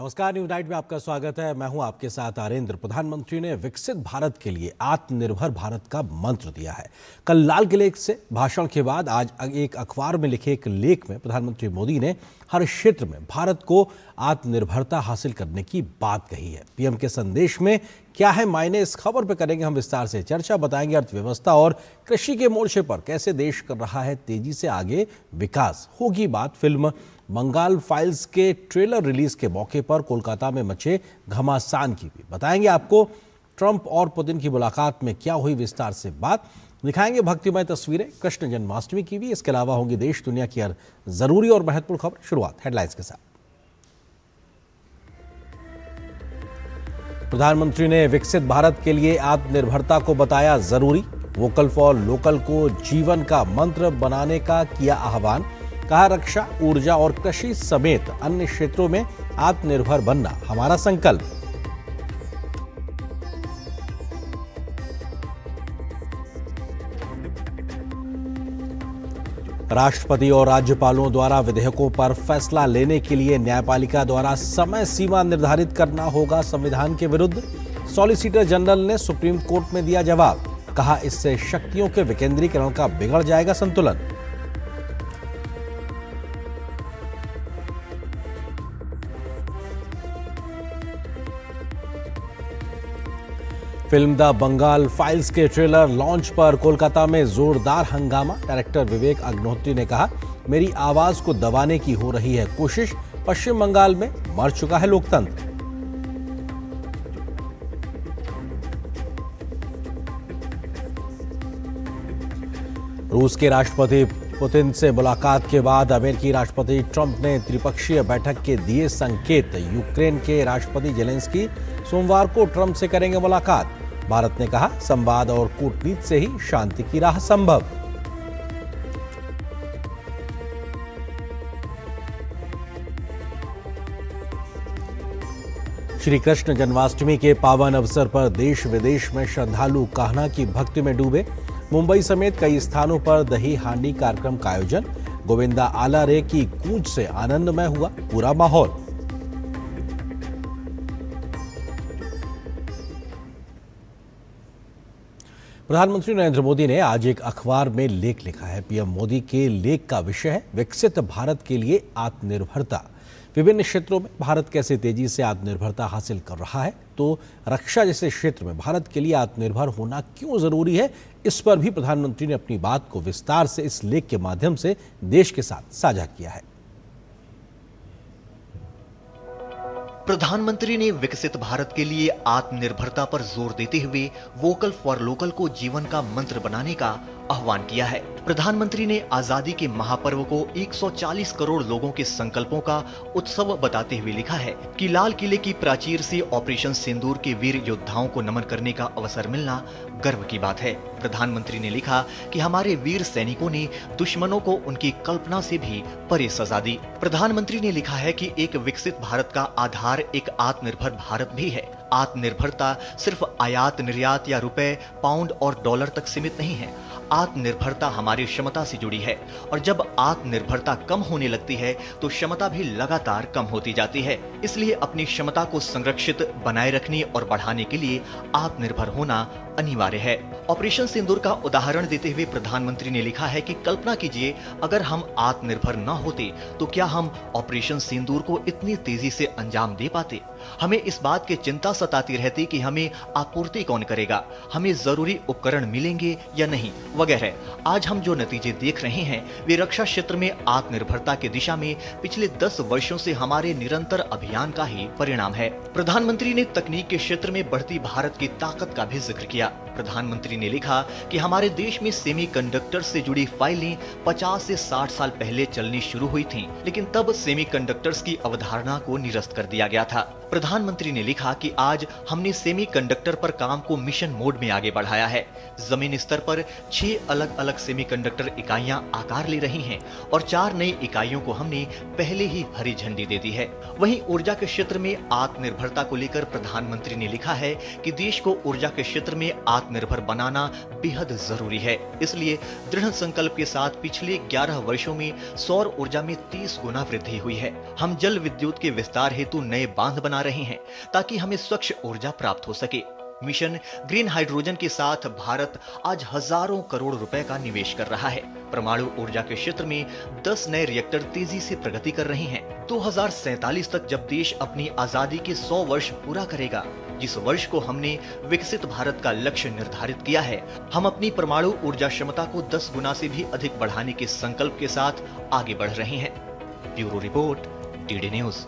नमस्कार, news night में आपका स्वागत है। मैं हूं आपके साथ आरेंद्र। प्रधानमंत्री ने विकसित भारत के लिए आत्मनिर्भर भारत का मंत्र दिया है। कल लाल किले से भाषण के बाद आज एक अखबार में लिखे एक लेख में प्रधानमंत्री मोदी ने हर क्षेत्र में भारत को आत्मनिर्भरता हासिल करने की बात कही है। पीएम के संदेश में क्या है मायने, इस खबर पर करेंगे हम विस्तार से चर्चा। बताएंगे अर्थव्यवस्था और कृषि के मोर्चे पर कैसे देश कर रहा है तेजी से आगे विकास। होगी बात फिल्म बंगाल फाइल्स के ट्रेलर रिलीज के मौके पर कोलकाता में मचे घमासान की भी। बताएंगे आपको ट्रंप और पुतिन की मुलाकात में क्या हुई, विस्तार से बात। दिखाएंगे भक्तिमय तस्वीरें कृष्ण जन्माष्टमी की भी। इसके अलावा होंगी देश दुनिया की हर जरूरी और महत्वपूर्ण खबर। शुरुआत हेडलाइंस के साथ। प्रधानमंत्री ने विकसित भारत के लिए आत्मनिर्भरता को बताया जरूरी। वोकल फॉर लोकल को जीवन का मंत्र बनाने का किया आह्वान। कहा, रक्षा, ऊर्जा और कृषि समेत अन्य क्षेत्रों में आत्मनिर्भर बनना हमारा संकल्प। राष्ट्रपति और राज्यपालों द्वारा विधेयकों पर फैसला लेने के लिए न्यायपालिका द्वारा समय सीमा निर्धारित करना होगा संविधान के विरुद्ध। सॉलिसिटर जनरल ने सुप्रीम कोर्ट में दिया जवाब। कहा, इससे शक्तियों के विकेंद्रीकरण का बिगड़ जाएगा संतुलन। फिल्म द बंगाल फाइल्स के ट्रेलर लॉन्च पर कोलकाता में जोरदार हंगामा। डायरेक्टर विवेक अग्निहोत्री ने कहा, मेरी आवाज को दबाने की हो रही है कोशिश। पश्चिम बंगाल में मर चुका है लोकतंत्र। रूस के राष्ट्रपति पुतिन से मुलाकात के बाद अमेरिकी राष्ट्रपति ट्रंप ने त्रिपक्षीय बैठक के दिए संकेत। यूक्रेन के राष्ट्रपति जेलेंस्की सोमवार को ट्रंप से करेंगे मुलाकात। भारत ने कहा, संवाद और कूटनीति से ही शांति की राह संभव। श्री कृष्ण जन्माष्टमी के पावन अवसर पर देश विदेश में श्रद्धालु कान्हा की भक्ति में डूबे। मुंबई समेत कई स्थानों पर दही हांडी कार्यक्रम का आयोजन। गोविंदा आला रे की गूंज से आनंदमय हुआ पूरा माहौल। प्रधानमंत्री नरेंद्र मोदी ने आज एक अखबार में लेख लिखा है। पीएम मोदी के लेख का विषय है विकसित भारत के लिए आत्मनिर्भरता। विभिन्न क्षेत्रों में भारत कैसे तेजी से आत्मनिर्भरता हासिल कर रहा है, तो रक्षा जैसे क्षेत्र में भारत के लिए आत्मनिर्भर होना क्यों जरूरी है, इस पर भी प्रधानमंत्री ने अपनी बात को विस्तार से इस लेख के माध्यम से देश के साथ साझा किया है। प्रधानमंत्री ने विकसित भारत के लिए आत्मनिर्भरता पर जोर देते हुए वोकल फॉर लोकल को जीवन का मंत्र बनाने का आह्वान किया है। प्रधानमंत्री ने आजादी के महापर्व को 140 करोड़ लोगों के संकल्पों का उत्सव बताते हुए लिखा है कि लाल किले की प्राचीर से ऑपरेशन सिंदूर के वीर योद्धाओं को नमन करने का अवसर मिलना गर्व की बात है। प्रधानमंत्री ने लिखा कि हमारे वीर सैनिकों ने दुश्मनों को उनकी कल्पना से भी परे सजा दी। प्रधानमंत्री ने लिखा है कि एक विकसित भारत का आधार एक आत्मनिर्भर भारत भी है। आत्मनिर्भरता सिर्फ आयात निर्यात या रुपए, पाउंड और डॉलर तक सीमित नहीं है। आत्मनिर्भरता हमारी क्षमता से जुड़ी है और जब आत्मनिर्भरता कम होने लगती है तो क्षमता भी लगातार कम होती जाती है। इसलिए अपनी क्षमता को संरक्षित बनाए रखने और बढ़ाने के लिए आत्मनिर्भर होना अनिवार्य है। ऑपरेशन सिंदूर का उदाहरण देते हुए प्रधानमंत्री ने लिखा है कि कल्पना कीजिए, अगर हम आत्मनिर्भर न होते तो क्या हम ऑपरेशन सिंदूर को इतनी तेजी से अंजाम दे पाते। हमें इस बात की चिंता सताती रहती कि हमें आपूर्ति कौन करेगा, हमें जरूरी उपकरण मिलेंगे या नहीं, वगैरह। आज हम जो नतीजे देख रहे हैं वे रक्षा क्षेत्र में आत्मनिर्भरता की दिशा में पिछले 10 वर्षों से हमारे निरंतर अभियान का ही परिणाम है। प्रधानमंत्री ने तकनीक के क्षेत्र में बढ़ती भारत की ताकत का भी जिक्र किया। प्रधानमंत्री ने लिखा कि हमारे देश में सेमीकंडक्टर से जुड़ी फाइलें 50 से 60 साल पहले चलनी शुरू हुई थीं, लेकिन तब सेमीकंडक्टर्स की अवधारणा को निरस्त कर दिया गया था। प्रधानमंत्री ने लिखा कि आज हमने सेमीकंडक्टर पर काम को मिशन मोड में आगे बढ़ाया है। जमीन स्तर पर 6 अलग अलग सेमीकंडक्टर इकाइयां आकार ले रही हैं और 4 नई इकाइयों को हमने पहले ही हरी झंडी दे दी है। वहीं ऊर्जा के क्षेत्र में आत्मनिर्भरता को लेकर प्रधानमंत्री ने लिखा है कि देश को ऊर्जा के क्षेत्र में आत्मनिर्भर बनाना बेहद जरूरी है। इसलिए दृढ़ संकल्प के साथ पिछले 11 वर्षों में सौर ऊर्जा में 30 गुना वृद्धि हुई है। हम जल विद्युत के विस्तार हेतु नए बांध बना रहे हैं ताकि हमें स्वच्छ ऊर्जा प्राप्त हो सके। मिशन ग्रीन हाइड्रोजन के साथ भारत आज हजारों करोड़ रुपए का निवेश कर रहा है। परमाणु ऊर्जा के क्षेत्र में 10 नए रिएक्टर तेजी से प्रगति कर रहे हैं। 2047 तक जब देश अपनी आजादी के 100 वर्ष पूरा करेगा, जिस वर्ष को हमने विकसित भारत का लक्ष्य निर्धारित किया है, हम अपनी परमाणु ऊर्जा क्षमता को 10 गुना से भी अधिक बढ़ाने के संकल्प के साथ आगे बढ़ रहे हैं। Bureau report, DD news.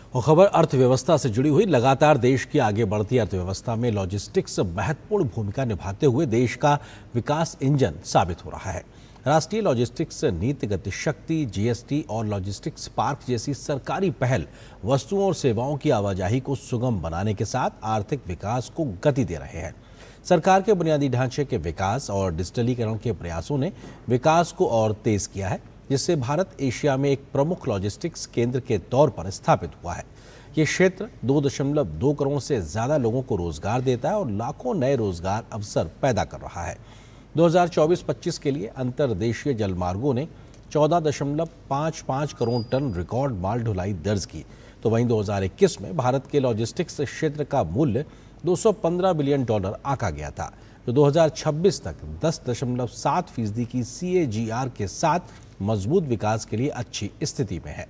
और खबर अर्थव्यवस्था से जुड़ी हुई। लगातार देश की आगे बढ़ती अर्थव्यवस्था में लॉजिस्टिक्स महत्वपूर्ण भूमिका निभाते हुए देश का विकास इंजन साबित हो रहा है। राष्ट्रीय लॉजिस्टिक्स नीति, गतिशक्ति, जीएसटी और लॉजिस्टिक्स पार्क जैसी सरकारी पहल वस्तुओं और सेवाओं की आवाजाही को सुगम बनाने के साथ आर्थिक विकास को गति दे रहे हैं। सरकार के बुनियादी ढांचे के विकास और डिजिटलीकरण के प्रयासों ने विकास को और तेज किया है, जिससे भारत एशिया में एक प्रमुख लॉजिस्टिक्स केंद्र के तौर पर स्थापित हुआ है। ये क्षेत्र 2.2 करोड़ से ज्यादा लोगों को रोजगार देता है और लाखों नए रोजगार अवसर पैदा कर रहा है। 2024-25 के लिए अंतर्देशीय जलमार्गों ने 14.55 करोड़ टन रिकॉर्ड माल ढुलाई दर्ज की, तो वहीं 2021 में भारत के लॉजिस्टिक्स क्षेत्र का मूल्य $215 बिलियन आंका गया था, जो 2026 तक 10.7% की CAGR के साथ मजबूत विकास के लिए अच्छी स्थिति में है।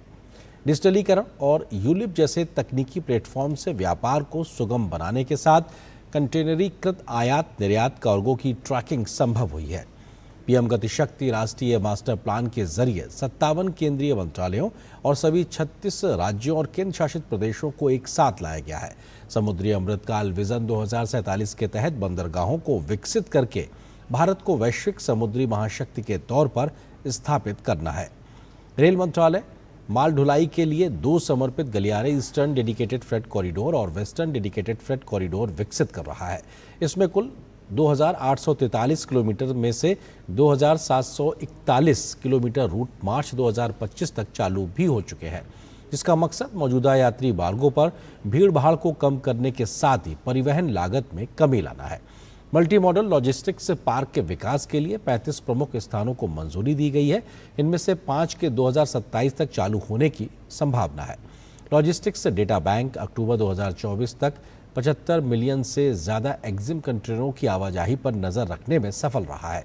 डिजिटलीकरण और यूलिप जैसे तकनीकी प्लेटफॉर्म से व्यापार को सुगम बनाने के साथ कंटेनरीकृत आयात निर्यात कार्गो की ट्रैकिंग संभव हुई है। पीएम गतिशक्ति राष्ट्रीय मास्टर प्लान के जरिए 57 केंद्रीय मंत्रालयों और सभी 36 राज्यों और केंद्र शासित प्रदेशों को एक साथ लाया गया है। समुद्री अमृतकाल विजन 2047 के तहत बंदरगाहों को विकसित करके भारत को वैश्विक समुद्री महाशक्ति के तौर पर स्थापित करना है। रेल मंत्रालय माल ढुलाई के लिए 2 समर्पित गलियारे ईस्टर्न डेडिकेटेड फ्रेट कॉरिडोर और वेस्टर्न डेडिकेटेड फ्रेट कॉरिडोर विकसित कर रहा है। इसमें कुल 2,843 किलोमीटर में से 2,741 किलोमीटर रूट मार्च 2025 तक चालू भी हो चुके हैं, जिसका मकसद मौजूदा यात्री मार्गों पर भीड़ भाड़ को कम करने के साथ ही परिवहन लागत में कमी लाना है। मल्टी मॉडल लॉजिस्टिक्स पार्क के विकास के लिए 35 प्रमुख स्थानों को मंजूरी दी गई है। इनमें से 5 के 2027 तक चालू होने की संभावना है। लॉजिस्टिक्स डेटा बैंक अक्टूबर 2024 तक 75 मिलियन से ज़्यादा एग्जिम कंटेनरों की आवाजाही पर नज़र रखने में सफल रहा है।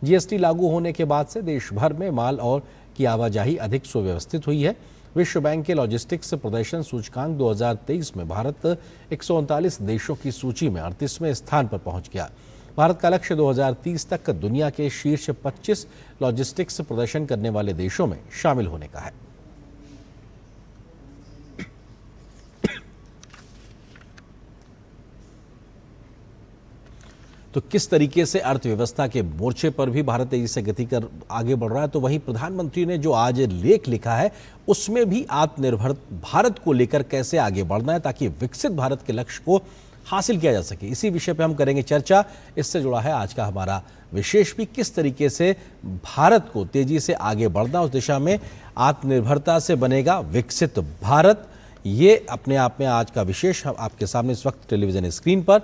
जीएसटी लागू होने के बाद से देश भर में माल और की आवाजाही अधिक सुव्यवस्थित हुई है। विश्व बैंक के लॉजिस्टिक्स प्रदर्शन सूचकांक 2023 में भारत 139 देशों की सूची में 38वें स्थान पर पहुंच गया। भारत का लक्ष्य 2030 तक दुनिया के शीर्ष 25 लॉजिस्टिक्स प्रदर्शन करने वाले देशों में शामिल होने का है। तो किस तरीके से अर्थव्यवस्था के मोर्चे पर भी भारत तेजी से गति कर आगे बढ़ रहा है, तो वहीं प्रधानमंत्री ने जो आज लेख लिखा है उसमें भी आत्मनिर्भर भारत को लेकर कैसे आगे बढ़ना है ताकि विकसित भारत के लक्ष्य को हासिल किया जा सके, इसी विषय पे हम करेंगे चर्चा। इससे जुड़ा है आज का हमारा विशेष भी, किस तरीके से भारत को तेजी से आगे बढ़ना, उस दिशा में आत्मनिर्भरता से बनेगा विकसित भारत। ये अपने आप में आज का विशेष आपके सामने इस वक्त टेलीविजन स्क्रीन पर।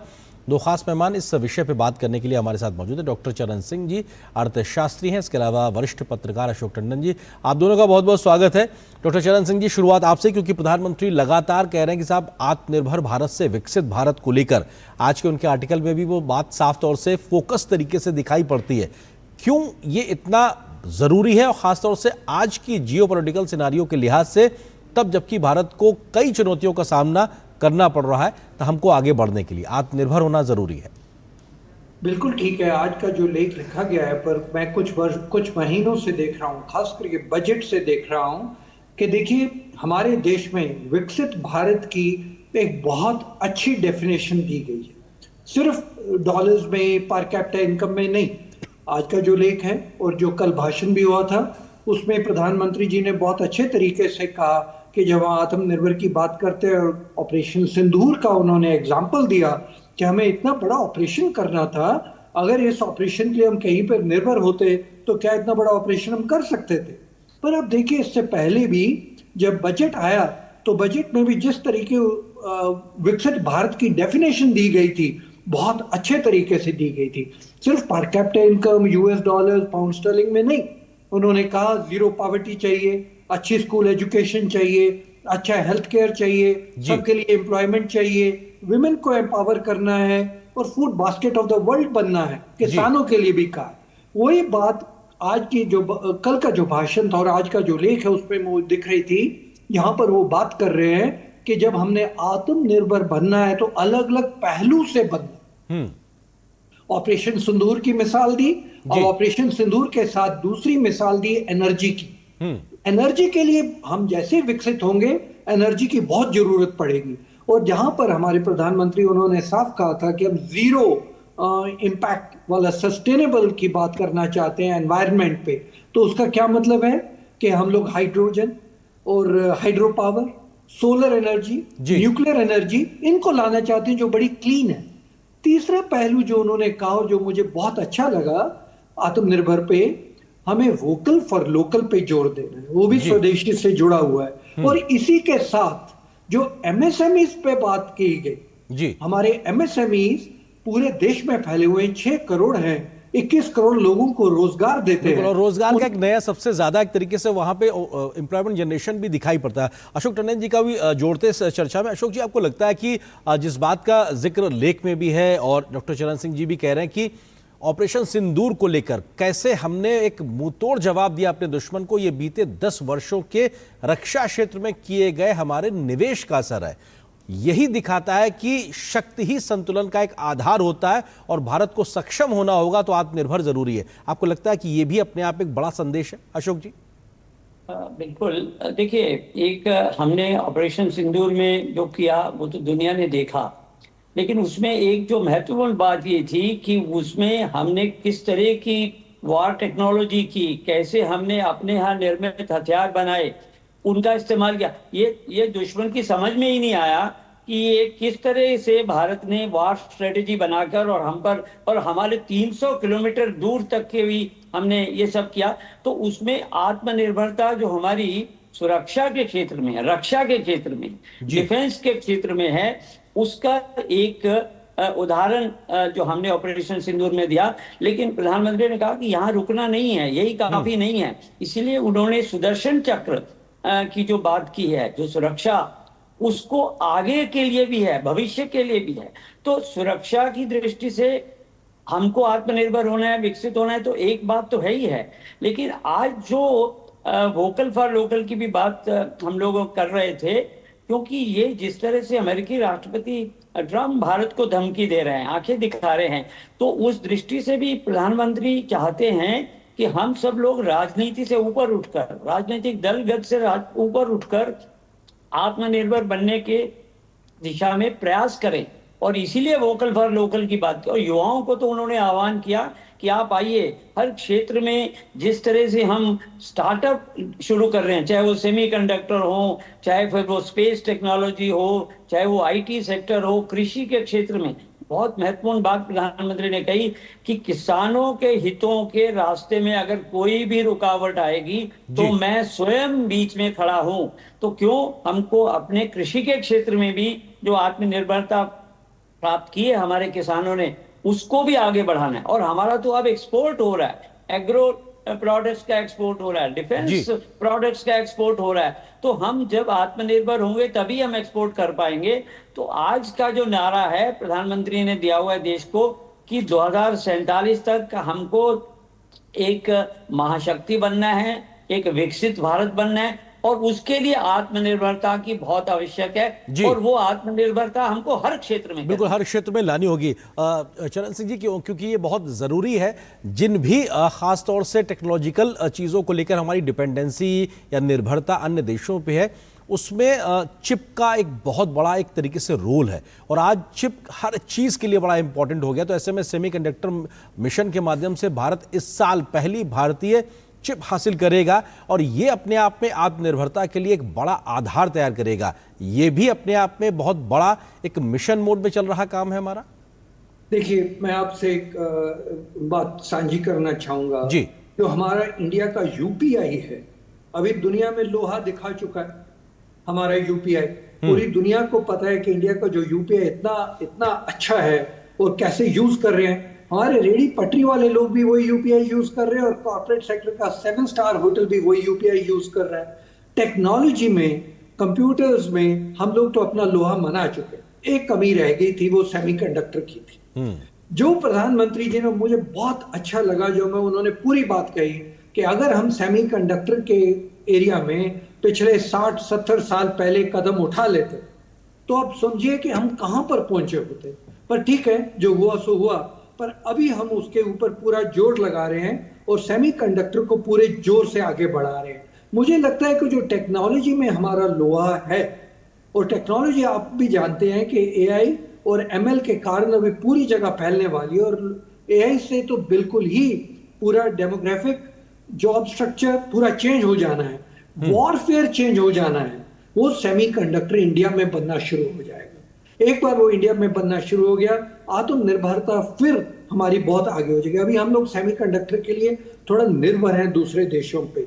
2 खास मेहमान इस विषय पर बात करने के लिए हमारे साथ मौजूद है। डॉक्टर चरण सिंह जी अर्थशास्त्री हैं, इसके अलावा वरिष्ठ पत्रकार अशोक टंडन जी। आप दोनों का बहुत बहुत स्वागत है। डॉक्टर चरण सिंह जी, शुरुआत आपसे, क्योंकि प्रधानमंत्री लगातार कह रहे हैं कि साहब आत्मनिर्भर भारत से विकसित भारत को लेकर आज के उनके आर्टिकल में भी वो बात साफ तौर से फोकस तरीके से दिखाई पड़ती है। क्यों ये इतना जरूरी है, और खासतौर से आज की जियोपॉलिटिकल सिनारियो के लिहाज से, तब जबकि भारत को कई चुनौतियों का सामना करना पड़ रहा है, तो हमको आगे बढ़ने के लिए आत्मनिर्भर होना जरूरी है। बिल्कुल ठीक है। आज का जो लेख लिखा गया है, पर मैं कुछ महीनों से देख रहा हूँ, खास करके बजट से देख रहा हूँ कि देखिए हमारे देश में विकसित भारत की एक बहुत अच्छी डेफिनेशन दी गई है, सिर्फ डॉलर्स में, पर कैपिटा इनकम में नहीं। आज का जो लेख है और जो कल भाषण भी हुआ था उसमें प्रधानमंत्री जी ने बहुत अच्छे तरीके से कहा कि जब हम आत्मनिर्भर की बात करते हैं और ऑपरेशन सिंदूर का उन्होंने एग्जाम्पल दिया कि हमें इतना बड़ा ऑपरेशन करना था, अगर इस ऑपरेशन के लिए हम कहीं पर निर्भर होते तो क्या इतना बड़ा ऑपरेशन हम कर सकते थे। पर अब देखिए, इससे पहले भी जब बजट आया तो बजट में भी जिस तरीके विकसित भारत की डेफिनेशन दी गई थी, बहुत अच्छे तरीके से दी गई थी। सिर्फ per capita income US dollar pound sterling में नहीं, उन्होंने कहा जीरो पॉवर्टी चाहिए, अच्छी स्कूल एजुकेशन चाहिए, अच्छा हेल्थ केयर चाहिए, सबके लिए एम्प्लॉयमेंट चाहिए, विमेन को एम्पावर करना है और food basket of the world बनना है, किसानों के लिए भी कहा। वही बात आज की जो कल का जो भाषण था और आज का जो लेख है उसमें वो दिख रही थी। यहाँ पर वो बात कर रहे हैं कि जब हमने आत्मनिर्भर बनना है तो अलग अलग पहलू से बनना। ऑपरेशन सिंदूर की मिसाल दी और ऑपरेशन सिंदूर के साथ दूसरी मिसाल दी एनर्जी की। एनर्जी के लिए हम जैसे विकसित होंगे, एनर्जी की बहुत जरूरत पड़ेगी। और जहां पर हमारे प्रधानमंत्री उन्होंने साफ कहा था कि हम जीरो इम्पैक्ट वाला सस्टेनेबल की बात करना चाहते हैं एनवायरनमेंट पे, तो उसका क्या मतलब है कि हम लोग हाइड्रोजन और hydro power, solar energy, nuclear energy, इनको लाना चाहते हैं जो बड़ी क्लीन है। तीसरा पहलू जो उन्होंने कहा और जो मुझे बहुत अच्छा लगा आत्मनिर्भर पे, हमें वोकल फॉर लोकल पे जोर देना है, वो भी स्वदेशी से जुड़ा हुआ है। और इसी के साथ जो एमएसएमईज पे बात की गई, हमारे एमएसएमईज पूरे देश में फैले हुए 6 करोड़ हैं, 21 करोड़ लोगों को रोजगार देते हैं। और रोजगार का एक नया सबसे ज्यादा एक तरीके से वहां पे एम्प्लॉयमेंट जनरेशन भी दिखाई पड़ता है। अशोक टंडन जी का भी जोड़ते इस चर्चा में। अशोक जी, आपको लगता है कि जिस बात का जिक्र लेख में भी है और डॉक्टर चरण सिंह जी भी कह रहे हैं कि ऑपरेशन सिंदूर को लेकर कैसे हमने एक मुंहतोड़ जवाब दिया अपने दुश्मन को, ये बीते 10 वर्षों के रक्षा क्षेत्र में किए गए हमारे निवेश का असर है। यही दिखाता है कि शक्ति ही संतुलन का एक आधार होता है और भारत को सक्षम होना होगा तो आत्मनिर्भर जरूरी है। आपको लगता है कि यह भी अपने आप एक बड़ा संदेश है अशोक जी? बिल्कुल। देखिए, एक हमने ऑपरेशन सिंदूर में जो किया वो तो दुनिया ने देखा, लेकिन उसमें एक जो महत्वपूर्ण बात ये थी कि उसमें हमने किस तरह की वॉर टेक्नोलॉजी की, कैसे हमने अपने यहाँ निर्मित हथियार बनाए, उनका इस्तेमाल किया। ये दुश्मन की समझ में ही नहीं आया कि ये किस तरह से भारत ने वॉर स्ट्रेटेजी बनाकर और हम पर और हमारे 300 किलोमीटर दूर तक के भी हमने ये सब किया। तो उसमें आत्मनिर्भरता जो हमारी सुरक्षा के क्षेत्र में है, रक्षा के क्षेत्र में, डिफेंस के क्षेत्र में है, उसका एक उदाहरण जो हमने ऑपरेशन सिंदूर में दिया। लेकिन प्रधानमंत्री ने कहा कि यहाँ रुकना नहीं है, यही काफी नहीं है। इसीलिए उन्होंने सुदर्शन चक्र की जो बात की है, जो सुरक्षा, उसको आगे के लिए भी है, भविष्य के लिए भी है। तो सुरक्षा की दृष्टि से हमको आत्मनिर्भर होना है, विकसित होना है, तो एक बात तो है ही है। लेकिन आज जो वोकल फॉर लोकल की भी बात हम लोग कर रहे थे, क्योंकि ये जिस तरह से अमेरिकी राष्ट्रपति ट्रम्प भारत को धमकी दे रहे हैं, आंखें दिखा रहे हैं, तो उस दृष्टि से भी प्रधानमंत्री चाहते हैं कि हम सब लोग राजनीति से ऊपर उठकर, राजनीतिक दलगत से ऊपर उठकर आत्मनिर्भर बनने के दिशा में प्रयास करें। और इसीलिए वोकल फॉर लोकल की बात की। और युवाओं को तो उन्होंने आह्वान किया कि आप आइए, हर क्षेत्र में जिस तरह से हम स्टार्टअप शुरू कर रहे हैं, चाहे वो सेमीकंडक्टर हो, चाहे फिर वो स्पेस टेक्नोलॉजी हो, चाहे वो आईटी सेक्टर हो, कृषि के क्षेत्र में। बहुत महत्वपूर्ण बात प्रधानमंत्री ने कही कि किसानों के हितों के रास्ते में अगर कोई भी रुकावट आएगी तो मैं स्वयं बीच में खड़ा हूं। तो क्यों हमको अपने कृषि के क्षेत्र में भी जो आत्मनिर्भरता प्राप्त की है हमारे किसानों ने, उसको भी आगे बढ़ाना है। और हमारा तो अब एक्सपोर्ट हो रहा है, एग्रो प्रोडक्ट्स का एक्सपोर्ट हो रहा है, डिफेंस प्रोडक्ट्स का एक्सपोर्ट हो रहा है। तो हम जब आत्मनिर्भर होंगे तभी हम एक्सपोर्ट कर पाएंगे। तो आज का जो नारा है प्रधानमंत्री ने दिया हुआ है देश को कि 2047 तक हमको एक महाशक्ति बनना है, एक विकसित भारत बनना है, और उसके लिए आत्मनिर्भरता की बहुत आवश्यक है। और वो आत्मनिर्भरता हमको हर क्षेत्र में, बिल्कुल हर क्षेत्र में लानी होगी। चरण सिंह जी, क्योंकि ये बहुत ज़रूरी है, जिन भी खास तौर से टेक्नोलॉजिकल चीज़ों को लेकर हमारी डिपेंडेंसी या निर्भरता अन्य देशों पे है, उसमें चिप का एक बहुत बड़ा एक तरीके से रोल है। और आज चिप हर चीज़ के लिए बड़ा इंपॉर्टेंट हो गया। तो ऐसे में सेमीकंडक्टर मिशन के माध्यम से भारत इस साल पहली भारतीय चिप हासिल करेगा और ये अपने आप में आत्मनिर्भरता के लिए एक बड़ा आधार तैयार करेगा। ये भी अपने आप में बहुत बड़ा एक मिशन मोड में चल रहा काम है हमारा। देखिए, मैं आपसे एक बात साझी करना चाहूंगा जी। जो हमारा इंडिया का यूपीआई है, अभी दुनिया में लोहा दिखा चुका है। हमारा यूपीआई पूरी दुनिया को पता है कि इंडिया का जो यूपीआई इतना इतना अच्छा है और कैसे यूज कर रहे हैं। हमारे रेडी पटरी वाले लोग भी वही यूपीआई यूज कर रहे हैं और कॉर्पोरेट सेक्टर का 7 स्टार होटल भी वही यूपीआई यूज कर रहा है। टेक्नोलॉजी में, कंप्यूटर्स में हम लोग तो अपना लोहा मना चुके। एक कमी रह गई थी, वो सेमीकंडक्टर की थी। जो प्रधानमंत्री जी ने, मुझे बहुत अच्छा लगा जो मैं उन्होंने पूरी बात कही कि अगर हम सेमीकंडक्टर के एरिया में पिछले 60-70 साल पहले कदम उठा लेते तो अब समझिए कि हम कहां पर पहुंचे होते। पर ठीक है, जो हुआ सो हुआ। पर अभी हम उसके ऊपर पूरा जोर लगा रहे हैं और सेमीकंडक्टर को पूरे जोर से आगे बढ़ा रहे हैं। मुझे लगता है कि जो टेक्नोलॉजी में हमारा लोहा है, और टेक्नोलॉजी आप भी जानते हैं कि एआई और एमएल के कारण अभी पूरी जगह फैलने वाली है और एआई से तो बिल्कुल ही पूरा डेमोग्राफिक जॉब स्ट्रक्चर पूरा चेंज हो जाना है, वॉरफेयर चेंज हो जाना है। वो सेमीकंडक्टर इंडिया में बनना शुरू हो जाएगा। एक बार वो इंडिया में बनना शुरू हो गया, आत्मनिर्भरता फिर हमारी बहुत आगे हो जाएगी। अभी हम लोग सेमीकंडक्टर के लिए थोड़ा निर्भर हैं दूसरे देशों पे,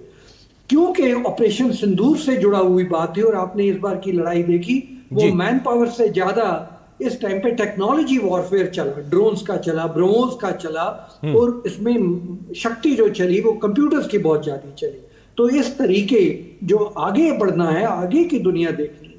क्योंकि ऑपरेशन सिंदूर से जुड़ा हुई बात थी। और आपने इस बार की लड़ाई देखी, वो मैन पावर से ज्यादा इस टाइम पे टेक्नोलॉजी वॉरफेयर चला, ड्रोन्स का चला, ब्रह्मोस का चला, और इसमें शक्ति जो चली वो कंप्यूटर्स की बहुत ज्यादा चली। तो इस तरीके जो आगे बढ़ना है, आगे की दुनिया देखनी है।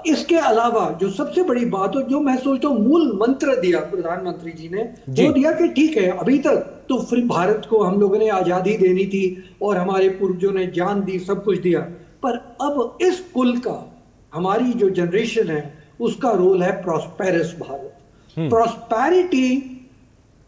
इसके अलावा जो सबसे बड़ी बात हो, जो मैं सोचता हूँ मूल मंत्र दिया प्रधानमंत्री जी ने, वो दिया कि ठीक है, अभी तक तो फ्री भारत को हम लोगों ने आजादी देनी थी और हमारे पूर्वजों ने जान दी, सब कुछ दिया, पर अब इस कुल का, हमारी जो जनरेशन है, उसका रोल है प्रॉस्पेरस भारत। प्रॉस्पेरिटी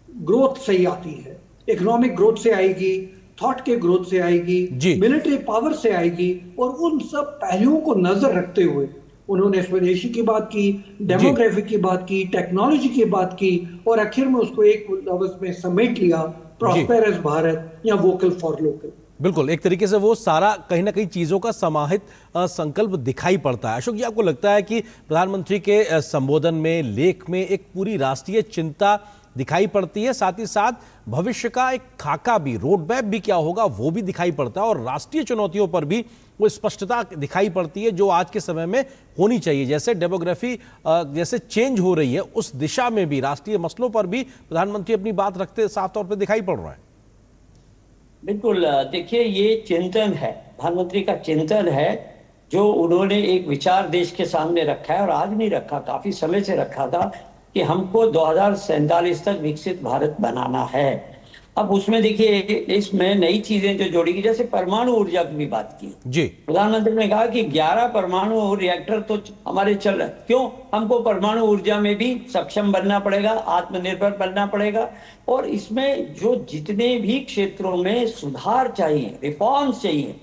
ग्रोथ से ही आती है, इकोनॉमिक ग्रोथ से आएगी, थॉट के ग्रोथ से आएगी, मिलिट्री पावर से आएगी। और उन सब पहलुओं को नजर रखते हुए उन्होंने स्वदेशी की बात की, डेमोग्राफी की बात की, टेक्नोलॉजी की बात की, और आखिर में उसको एक लफ्ज में समेट लिया, प्रॉस्पेरस भारत या वोकल फॉर लोकल। बिल्कुल, एक तरीके से वो सारा कहीं ना कहीं चीजों का समाहित संकल्प दिखाई पड़ता है। अशोक जी, आपको लगता है कि प्रधानमंत्री के संबोधन में, लेख में एक पूरी राष्ट्रीय चिंता दिखाई पड़ती है, साथ ही साथ भविष्य का एक खाका भी, रोड मैप भी क्या होगा वो भी दिखाई पड़ता है, और राष्ट्रीय चुनौतियों पर भी वो स्पष्टता दिखाई पड़ती है जो आज के समय में होनी चाहिए। जैसे डेमोग्राफी जैसे चेंज हो रही है, उस दिशा में भी राष्ट्रीय मसलों पर भी प्रधानमंत्री अपनी बात रखते साफ तौर पर दिखाई पड़ रहा है। बिल्कुल, देखिए, ये चिंतन है, प्रधानमंत्री का चिंतन है, जो उन्होंने एक विचार देश के सामने रखा है, और आज नहीं रखा, काफी समय से रखा था कि हमको 2047 तक विकसित भारत बनाना है। अब उसमें देखिए, इसमें नई चीजें जो जोड़ी गई, जैसे परमाणु ऊर्जा की भी बात की जी। प्रधानमंत्री ने कहा कि 11 परमाणु रिएक्टर तो हमारे चल रहे, क्यों? हमको परमाणु ऊर्जा में भी सक्षम बनना पड़ेगा, आत्मनिर्भर बनना पड़ेगा। और इसमें जो जितने भी क्षेत्रों में सुधार चाहिए, रिफॉर्म्स चाहिए,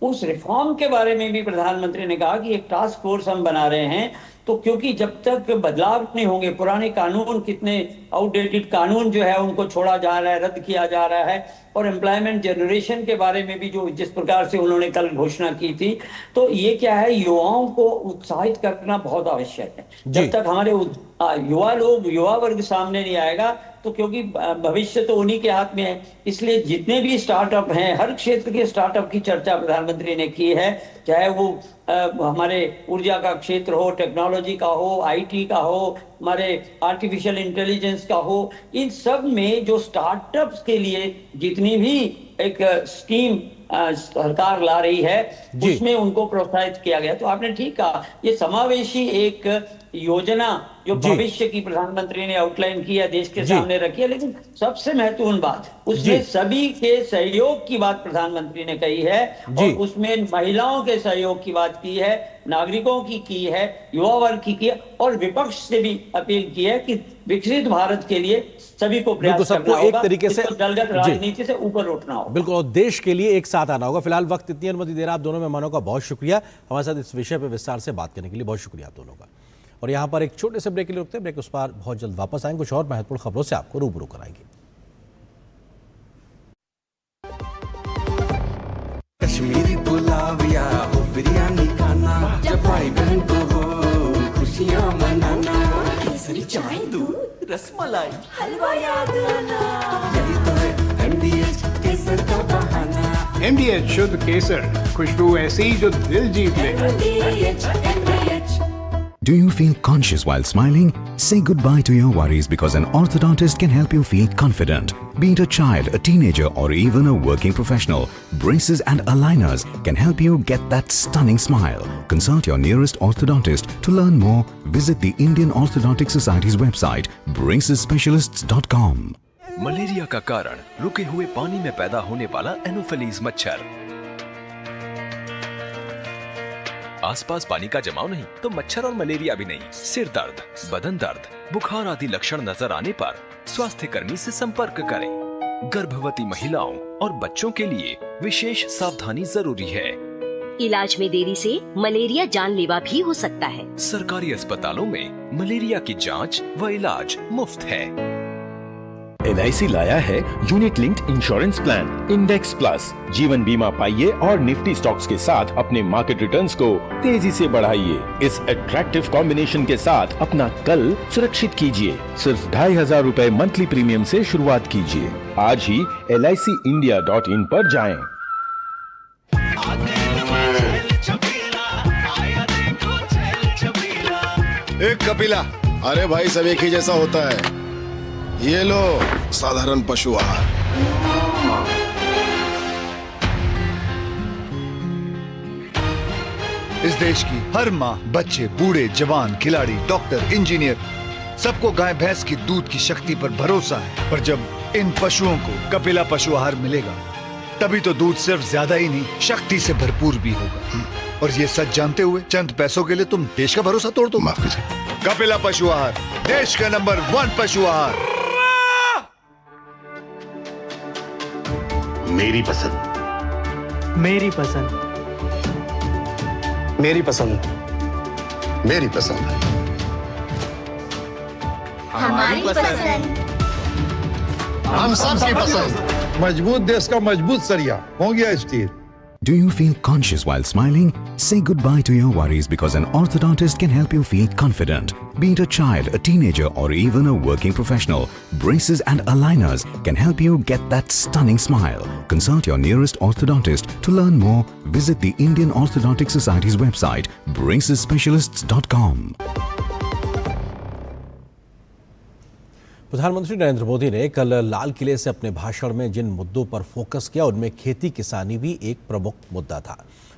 उस रिफॉर्म के बारे में भी प्रधानमंत्री ने कहा कि एक टास्क फोर्स हम बना रहे हैं। तो क्योंकि जब तक बदलाव नहीं होंगे, पुराने कानून, कितने आउटडेटेड कानून जो है उनको छोड़ा जा रहा है, रद्द किया जा रहा है, और एम्प्लॉयमेंट जनरेशन के बारे में भी जो जिस प्रकार से उन्होंने कल घोषणा की थी, तो ये क्या है, युवाओं को उत्साहित करना बहुत आवश्यक है। जब तक हमारे युवा वर्ग सामने नहीं आएगा, तो क्योंकि भविष्य तो उन्हीं के हाथ में है, इसलिए जितने भी स्टार्टअप हैं, हर क्षेत्र के स्टार्टअप की चर्चा प्रधानमंत्री ने की है, चाहे वो हमारे ऊर्जा का क्षेत्र हो, टेक्नोलॉजी का हो, आईटी का हो, हमारे आर्टिफिशियल इंटेलिजेंस का हो, इन सब में जो स्टार्टअप्स के लिए जितनी भी एक स्कीम सरकार ला रही है, उसमें उनको प्रोत्साहित किया गया। तो आपने ठीक कहा, ये समावेशी एक योजना जो भविष्य की प्रधानमंत्री ने आउटलाइन किया, देश के सामने रखी है। लेकिन सबसे महत्वपूर्ण बात, उसमें सभी के सहयोग की बात प्रधानमंत्री ने कही है, और उसमें महिलाओं के सहयोग की बात की है, नागरिकों की है, युवा वर्ग की है, और विपक्ष से भी अपील की है कि विकसित भारत के लिए सभी को प्रयास करना होगा, एक तरीके से दलगत राजनीति से ऊपर उठना होगा। बिल्कुल, और देश के लिए एक साथ आना होगा। फिलहाल वक्त इतनी अनुमति दे रहा आप दोनों मेहमानों का बहुत शुक्रिया, हमारे साथ इस विषय पर विस्तार से बात करने के लिए बहुत शुक्रिया आप दोनों का। और यहाँ पर एक छोटे से ब्रेक के लिए रुकते हैं, ब्रेक उस पर बहुत जल्द वापस आएंगे, कुछ और महत्वपूर्ण खबरों से आपको रूबरू कराएंगे। कश्मीरी पुलाव या हो बिरयानी खाना, जब भाई बहन को हो खुशियाँ मनाना, केसरी चाय दूध रसमलाई हलवा याद आना, यही तो है MDH केसर का बहाना। MDH शुद्ध केसर, खुशबू ऐसी जो दिल जीत ले। MDH Do you feel conscious while smiling? Say goodbye to your worries because an orthodontist can help you feel confident. Be it a child, a teenager or even a working professional, braces and aligners can help you get that stunning smile. Consult your nearest orthodontist. To learn more, visit the Indian Orthodontic Society's website bracesspecialists.com. Malaria का कारण रुके हुए पानी में पैदा होने वाला anopheles मच्छर। आसपास पानी का जमाव नहीं तो मच्छर और मलेरिया भी नहीं। सिर दर्द, बदन दर्द, बुखार आदि लक्षण नजर आने पर स्वास्थ्य कर्मी से संपर्क करें। गर्भवती महिलाओं और बच्चों के लिए विशेष सावधानी जरूरी है। इलाज में देरी से मलेरिया जानलेवा भी हो सकता है। सरकारी अस्पतालों में मलेरिया की जांच व इलाज मुफ्त है। LIC लाया है unit linked insurance plan index plus. जीवन बीमा पाइए और निफ्टी स्टॉक्स के साथ अपने मार्केट रिटर्न्स को तेजी से बढ़ाइए। इस अट्रैक्टिव कॉम्बिनेशन के साथ अपना कल सुरक्षित कीजिए। सिर्फ 2500 रुपए मंथली प्रीमियम से शुरुआत कीजिए। आज ही LICindia.in पर जाएं। एक कपिला, अरे भाई सब एक ही जैसा होता है। ये लो साधारण पशु आहार। इस देश की हर माँ, बच्चे, बूढ़े, जवान, खिलाड़ी, डॉक्टर, इंजीनियर, सबको गाय भैंस की दूध की शक्ति पर भरोसा है। पर जब इन पशुओं को कपिला पशु आहार मिलेगा, तभी तो दूध सिर्फ ज्यादा ही नहीं, शक्ति से भरपूर भी होगा। और ये सच जानते हुए चंद पैसों के लिए तुम देश का भरोसा तोड़ दो। माफ कीजिए। कपिला पशु आहार, देश का नंबर 1 पशु आहार। मेरी पसंद, मेरी पसंद, मेरी पसंद, मेरी पसंद है। हमारी पसंद, हम सबकी पसंद। मजबूत देश का मजबूत सरिया हो गया steel. Do you feel conscious while smiling? Say goodbye to your worries because an orthodontist can help you feel confident. Be it a child, a teenager or even a working professional, braces and aligners can help you get that stunning smile. Consult your nearest orthodontist. To learn more, visit the Indian Orthodontic Society's website bracesspecialists.com. प्रधानमंत्री नरेंद्र मोदी ने कल लाल किले से अपने भाषण में जिन मुद्दों पर फोकस किया उनमें खेती किसानी भी एक प्रमुख मुद्दा था।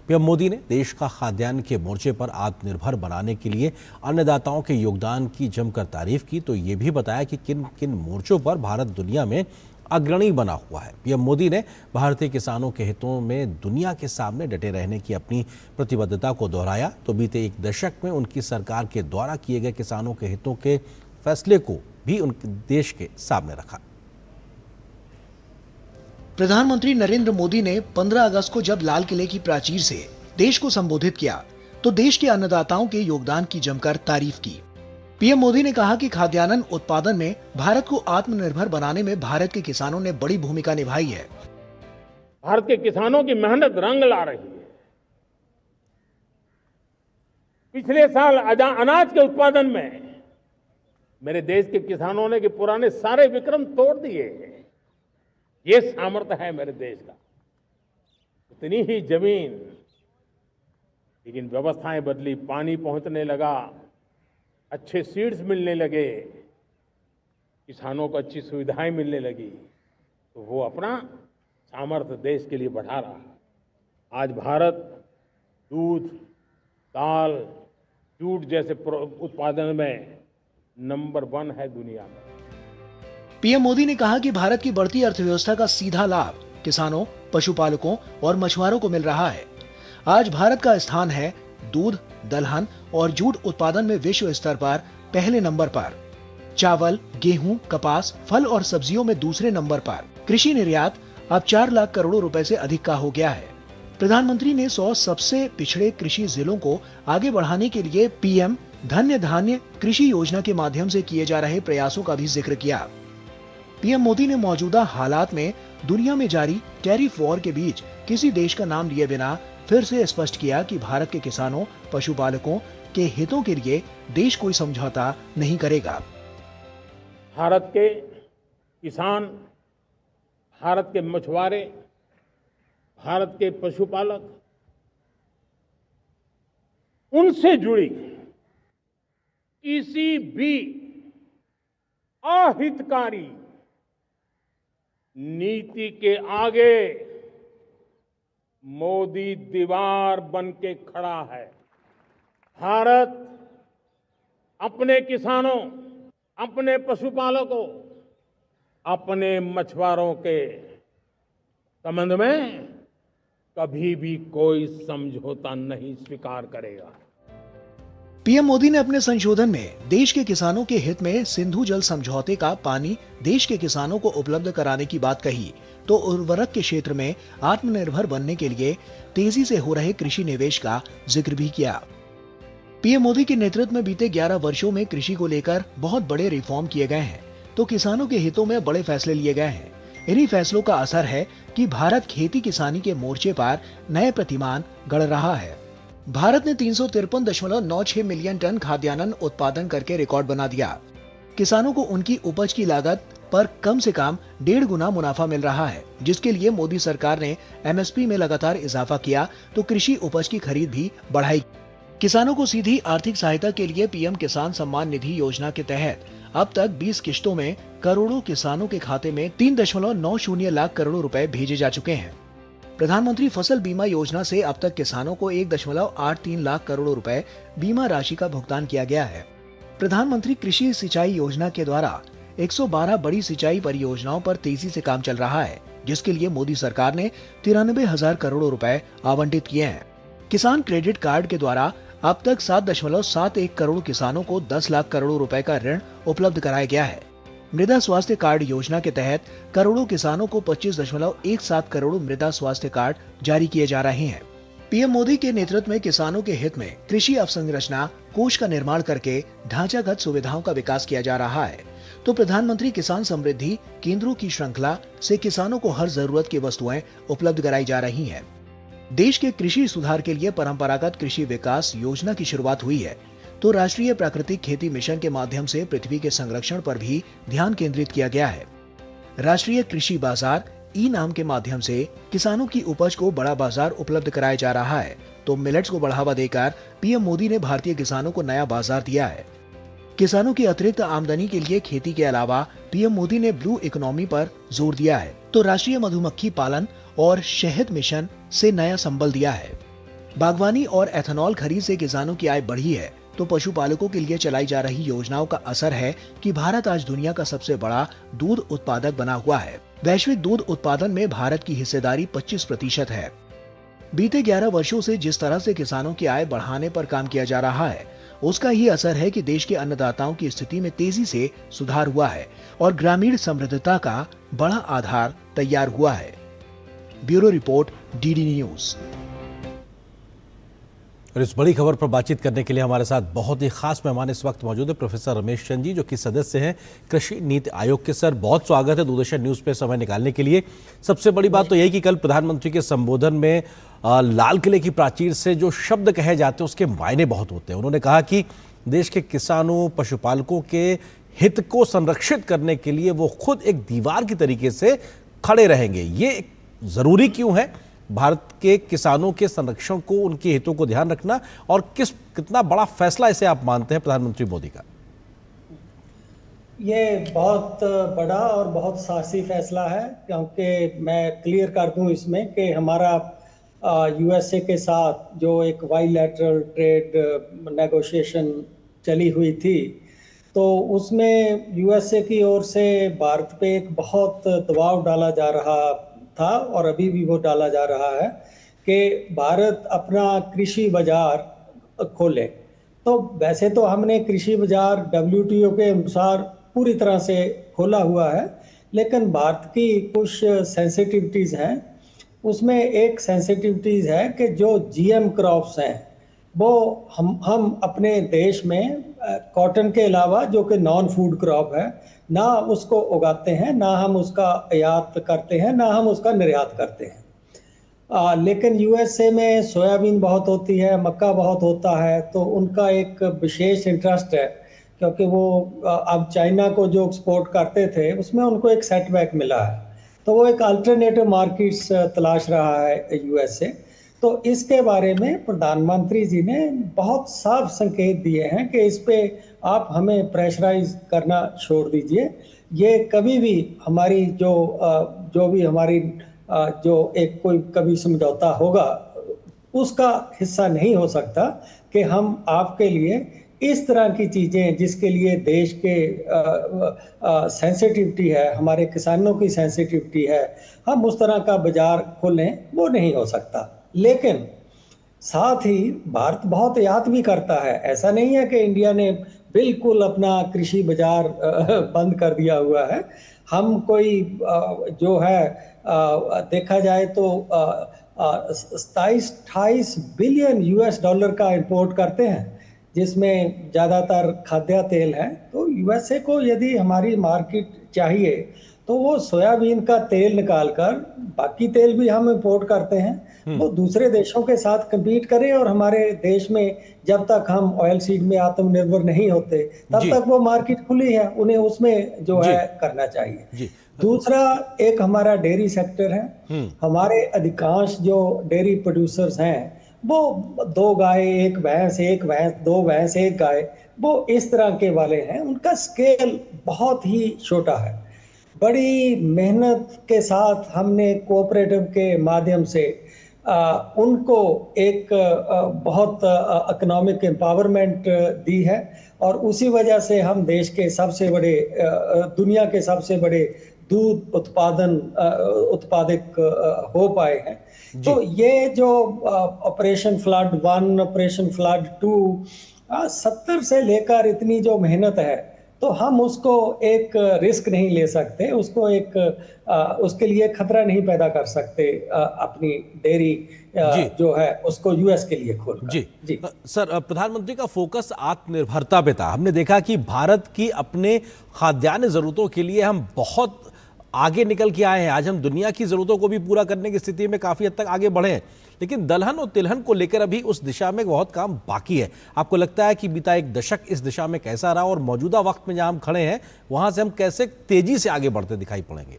पीएम मोदी ने देश का खाद्यान्न के मोर्चे पर आत्मनिर्भर बनाने के लिए अन्नदाताओं के योगदान की जमकर तारीफ की, तो ये भी बताया कि किन किन मोर्चों पर भारत दुनिया में अग्रणी बना हुआ है। पीएम मोदी ने भारतीय किसानों के हितों में दुनिया के सामने डटे रहने की अपनी प्रतिबद्धता को दोहराया, तो बीते एक दशक में उनकी सरकार के द्वारा किए गए किसानों के हितों के फैसले को भी उनके देश के सामने रखा। प्रधानमंत्री नरेंद्र मोदी ने 15 अगस्त को जब लाल किले की प्राचीर से देश को संबोधित किया तो देश के अन्नदाताओं के योगदान की जमकर तारीफ की। पीएम मोदी ने कहा कि खाद्यान्न उत्पादन में भारत को आत्मनिर्भर बनाने में भारत के किसानों ने बड़ी भूमिका निभाई है। भारत के किसानों की मेहनत रंग ला रही है। पिछले साल अनाज के उत्पादन में मेरे देश के किसानों ने कि पुराने सारे विक्रम तोड़ दिए। ये सामर्थ्य है मेरे देश का। इतनी ही जमीन, लेकिन व्यवस्थाएं बदली, पानी पहुंचने लगा, अच्छे सीड्स मिलने लगे, किसानों को अच्छी सुविधाएं मिलने लगी, तो वो अपना सामर्थ्य देश के लिए बढ़ा रहा है। आज भारत दूध, दाल, जूट जैसे उत्पादन में नंबर 1 है दुनिया में। पीएम मोदी ने कहा कि भारत की बढ़ती अर्थव्यवस्था का सीधा लाभ किसानों, पशुपालकों और मछुआरों को मिल रहा है। आज भारत का स्थान है दूध, दलहन और जूट उत्पादन में विश्व स्तर पर पहले नंबर पर, चावल, गेहूं, कपास, फल और सब्जियों में दूसरे नंबर पर। कृषि निर्यात अब 4 लाख करोड़ रुपए से अधिक का हो गया है। प्रधानमंत्री ने 100 सबसे पिछड़े कृषि जिलों को आगे बढ़ाने के लिए पीएम धन्य धान्य कृषि योजना के माध्यम से किए जा रहे प्रयासों का भी जिक्र किया। पीएम मोदी ने मौजूदा हालात में दुनिया में जारी टैरिफ वॉर के बीच किसी देश का नाम लिए बिना फिर से स्पष्ट किया कि भारत के किसानों, पशुपालकों के हितों के लिए देश कोई समझौता नहीं करेगा। भारत के किसान, भारत के मछुआरे, भारत के पशुपालक, उनसे जुड़ी किसी भी अहितकारी नीति के आगे मोदी दीवार बन के खड़ा है। भारत अपने किसानों, अपने पशुपालकों, अपने मछुआरों के संबंध में कभी भी कोई समझौता नहीं स्वीकार करेगा। पीएम मोदी ने अपने संशोधन में देश के किसानों के हित में सिंधु जल समझौते का पानी देश के किसानों को उपलब्ध कराने की बात कही, तो उर्वरक के क्षेत्र में आत्मनिर्भर बनने के लिए तेजी से हो रहे कृषि निवेश का जिक्र भी किया। पीएम मोदी के नेतृत्व में बीते 11 वर्षों में कृषि को लेकर बहुत बड़े रिफॉर्म किए गए हैं, तो किसानों के हितों में बड़े फैसले लिए गए हैं। इन्हीं फैसलों का असर है कि भारत खेती किसानी के मोर्चे पर नए प्रतिमान गढ़ रहा है। भारत ने 353.96 मिलियन टन खाद्यान्न उत्पादन करके रिकॉर्ड बना दिया। किसानों को उनकी उपज की लागत पर कम से कम 1.5 गुना मुनाफा मिल रहा है, जिसके लिए मोदी सरकार ने एमएसपी में लगातार इजाफा किया तो कृषि उपज की खरीद भी बढ़ाई। किसानों को सीधी आर्थिक सहायता के लिए पीएम किसान सम्मान निधि योजना के तहत अब तक 20 किश्तों में करोड़ों किसानों के खाते में 3.90 लाख करोड़ रुपए भेजे जा चुके हैं। प्रधानमंत्री फसल बीमा योजना से अब तक किसानों को 1.83 लाख करोड़ रुपए बीमा राशि का भुगतान किया गया है। प्रधानमंत्री कृषि सिंचाई योजना के द्वारा 112 बड़ी सिंचाई परियोजनाओं पर तेजी से काम चल रहा है, जिसके लिए मोदी सरकार ने 93,000 करोड़ रुपए आवंटित किए हैं। किसान क्रेडिट कार्ड के द्वारा अब तक 7.71 करोड़ किसानों को 10 लाख करोड़ रुपए का ऋण उपलब्ध कराया गया है। मृदा स्वास्थ्य कार्ड योजना के तहत करोड़ों किसानों को 25.17 करोड़ मृदा स्वास्थ्य कार्ड जारी किए जा रहे हैं। पीएम मोदी के नेतृत्व में किसानों के हित में कृषि अवसंरचना कोष का निर्माण करके ढांचागत सुविधाओं का विकास किया जा रहा है, तो प्रधानमंत्री किसान समृद्धि केंद्रों की श्रृंखला से किसानों को हर जरूरत की वस्तुएं उपलब्ध कराई जा रही हैं। देश के कृषि सुधार के लिए परंपरागत कृषि विकास योजना की शुरुआत हुई है, तो राष्ट्रीय प्राकृतिक खेती मिशन के माध्यम से पृथ्वी के संरक्षण पर भी ध्यान केंद्रित किया गया है। राष्ट्रीय कृषि बाजार ई नाम के माध्यम से किसानों की उपज को बड़ा बाजार उपलब्ध कराया जा रहा है, तो मिलेट्स को बढ़ावा देकर पीएम मोदी ने भारतीय किसानों को नया बाजार दिया है। किसानों की अतिरिक्त आमदनी के लिए खेती के अलावा पीएम मोदी ने ब्लू इकोनॉमी पर जोर दिया है, तो राष्ट्रीय मधुमक्खी पालन और शहद मिशन से नया संबल दिया है। बागवानी और एथेनॉल खरीद से किसानों की आय बढ़ी है, तो पशुपालकों के लिए चलाई जा रही योजनाओं का असर है कि भारत आज दुनिया का सबसे बड़ा दूध उत्पादक बना हुआ है। वैश्विक दूध उत्पादन में भारत की हिस्सेदारी 25% है। बीते 11 वर्षों से जिस तरह से किसानों की आय बढ़ाने पर काम किया जा रहा है, उसका ही असर है कि देश के अन्नदाताओं की स्थिति में तेजी से सुधार हुआ है और ग्रामीण समृद्धता का बड़ा आधार तैयार हुआ है। Bureau report, DD news. और इस बड़ी खबर पर बातचीत करने के लिए हमारे साथ बहुत ही खास मेहमान इस वक्त मौजूद है, प्रोफेसर रमेश चंद जी, जो कि सदस्य हैं कृषि नीति आयोग के। सर, बहुत स्वागत है दूरदर्शन न्यूज़ पे समय निकालने के लिए। सबसे बड़ी बात तो यही कि कल प्रधानमंत्री के संबोधन में लाल किले की प्राचीर से जो शब्द कहे जाते हैं उसके मायने बहुत होते हैं। उन्होंने कहा कि देश के किसानों, पशुपालकों के हित को संरक्षित करने के लिए वो खुद एक दीवार की तरीके से खड़े रहेंगे। ये जरूरी क्यों है भारत के किसानों के संरक्षण को, उनके हितों को ध्यान रखना, और कितना बड़ा फैसला इसे आप मानते हैं प्रधानमंत्री मोदी का? ये बहुत बड़ा और बहुत साहसी फैसला है, क्योंकि मैं क्लियर कर दूं इसमें कि हमारा यूएसए के साथ जो एक बाइलैटरल ट्रेड नेगोशिएशन चली हुई थी, तो उसमें यूएसए की ओर से भारत पे एक बहुत दबाव डाला जा रहा था और अभी भी वो डाला जा रहा है कि भारत अपना कृषि बाजार खोले। तो वैसे तो हमने कृषि बाजार WTO के अनुसार पूरी तरह से खोला हुआ है, लेकिन भारत की कुछ सेंसिटिविटीज़ हैं। उसमें एक सेंसिटिविटीज़ है कि जो GM क्रॉप्स हैं वो हम अपने देश में कॉटन के अलावा जो कि नॉन फूड क्रॉप है, ना उसको उगाते हैं, ना हम उसका आयात करते हैं, ना हम उसका निर्यात करते हैं। लेकिन यूएसए में सोयाबीन बहुत होती है, मक्का बहुत होता है, तो उनका एक विशेष इंटरेस्ट है, क्योंकि वो अब चाइना को जो एक्सपोर्ट करते थे उसमें उनको एक सेटबैक मिला है, तो वो एक अल्टरनेटिव मार्केट्स तलाश रहा है यूएसए। तो इसके बारे में प्रधानमंत्री जी ने बहुत साफ संकेत दिए हैं कि इस पे आप हमें प्रेशराइज करना छोड़ दीजिए। ये कभी भी हमारी जो भी हमारी जो एक कोई कभी समझौता होगा उसका हिस्सा नहीं हो सकता कि हम आपके लिए इस तरह की चीज़ें जिसके लिए देश के सेंसिटिविटी है, हमारे किसानों की सेंसिटिविटी है, हम उस तरह का बाजार खोलें, वो नहीं हो सकता। लेकिन साथ ही भारत बहुत आयात भी करता है। ऐसा नहीं है कि इंडिया ने बिल्कुल अपना कृषि बाजार बंद कर दिया हुआ है। हम कोई जो है देखा जाए तो 27-28 बिलियन यूएस डॉलर का इंपोर्ट करते हैं, जिसमें ज़्यादातर खाद्य तेल है। तो यूएसए को यदि हमारी मार्केट चाहिए तो वो सोयाबीन का तेल निकालकर, बाकी तेल भी हम इंपोर्ट करते हैं, वो दूसरे देशों के साथ compete करें। और हमारे देश में जब तक हम ऑयल सीड में आत्मनिर्भर नहीं होते तब तक वो मार्केट खुली है, उन्हें उसमें जो है करना चाहिए। दूसरा एक हमारा डेयरी सेक्टर है। हमारे अधिकांश जो डेयरी प्रोड्यूसर्स हैं वो 2 गाय 1 भैंस, 1 भैंस 2 भैंस 1 गाय, वो इस तरह के वाले हैं। उनका स्केल बहुत ही छोटा है। बड़ी मेहनत के साथ हमने कोऑपरेटिव के माध्यम से उनको एक बहुत इकोनॉमिक एम्पावरमेंट दी है, और उसी वजह से हम देश के सबसे बड़े दुनिया के सबसे बड़े दूध उत्पादक हो पाए हैं। तो ये जो ऑपरेशन फ्लड 1, ऑपरेशन फ्लड 2, 70 से लेकर इतनी जो मेहनत है, तो हम उसको एक रिस्क नहीं ले सकते, उसको एक उसके लिए खतरा नहीं पैदा कर सकते अपनी डेयरी जो है उसको यूएस के लिए खोल। जी सर, प्रधानमंत्री का फोकस आत्मनिर्भरता पे था। हमने देखा कि भारत की अपने खाद्यान्न जरूरतों के लिए हम बहुत आगे निकल के आए हैं। आज हम दुनिया की जरूरतों को भी पूरा करने की स्थिति में काफी हद तक आगे बढ़े हैं, लेकिन दलहन और तिलहन को लेकर अभी उस दिशा में बहुत काम बाकी है। आपको लगता है कि बीता 1 दशक इस दिशा में कैसा रहा, और मौजूदा वक्त में जहां हम खड़े हैं वहां से हम कैसे तेजी से आगे बढ़ते दिखाई पड़ेंगे?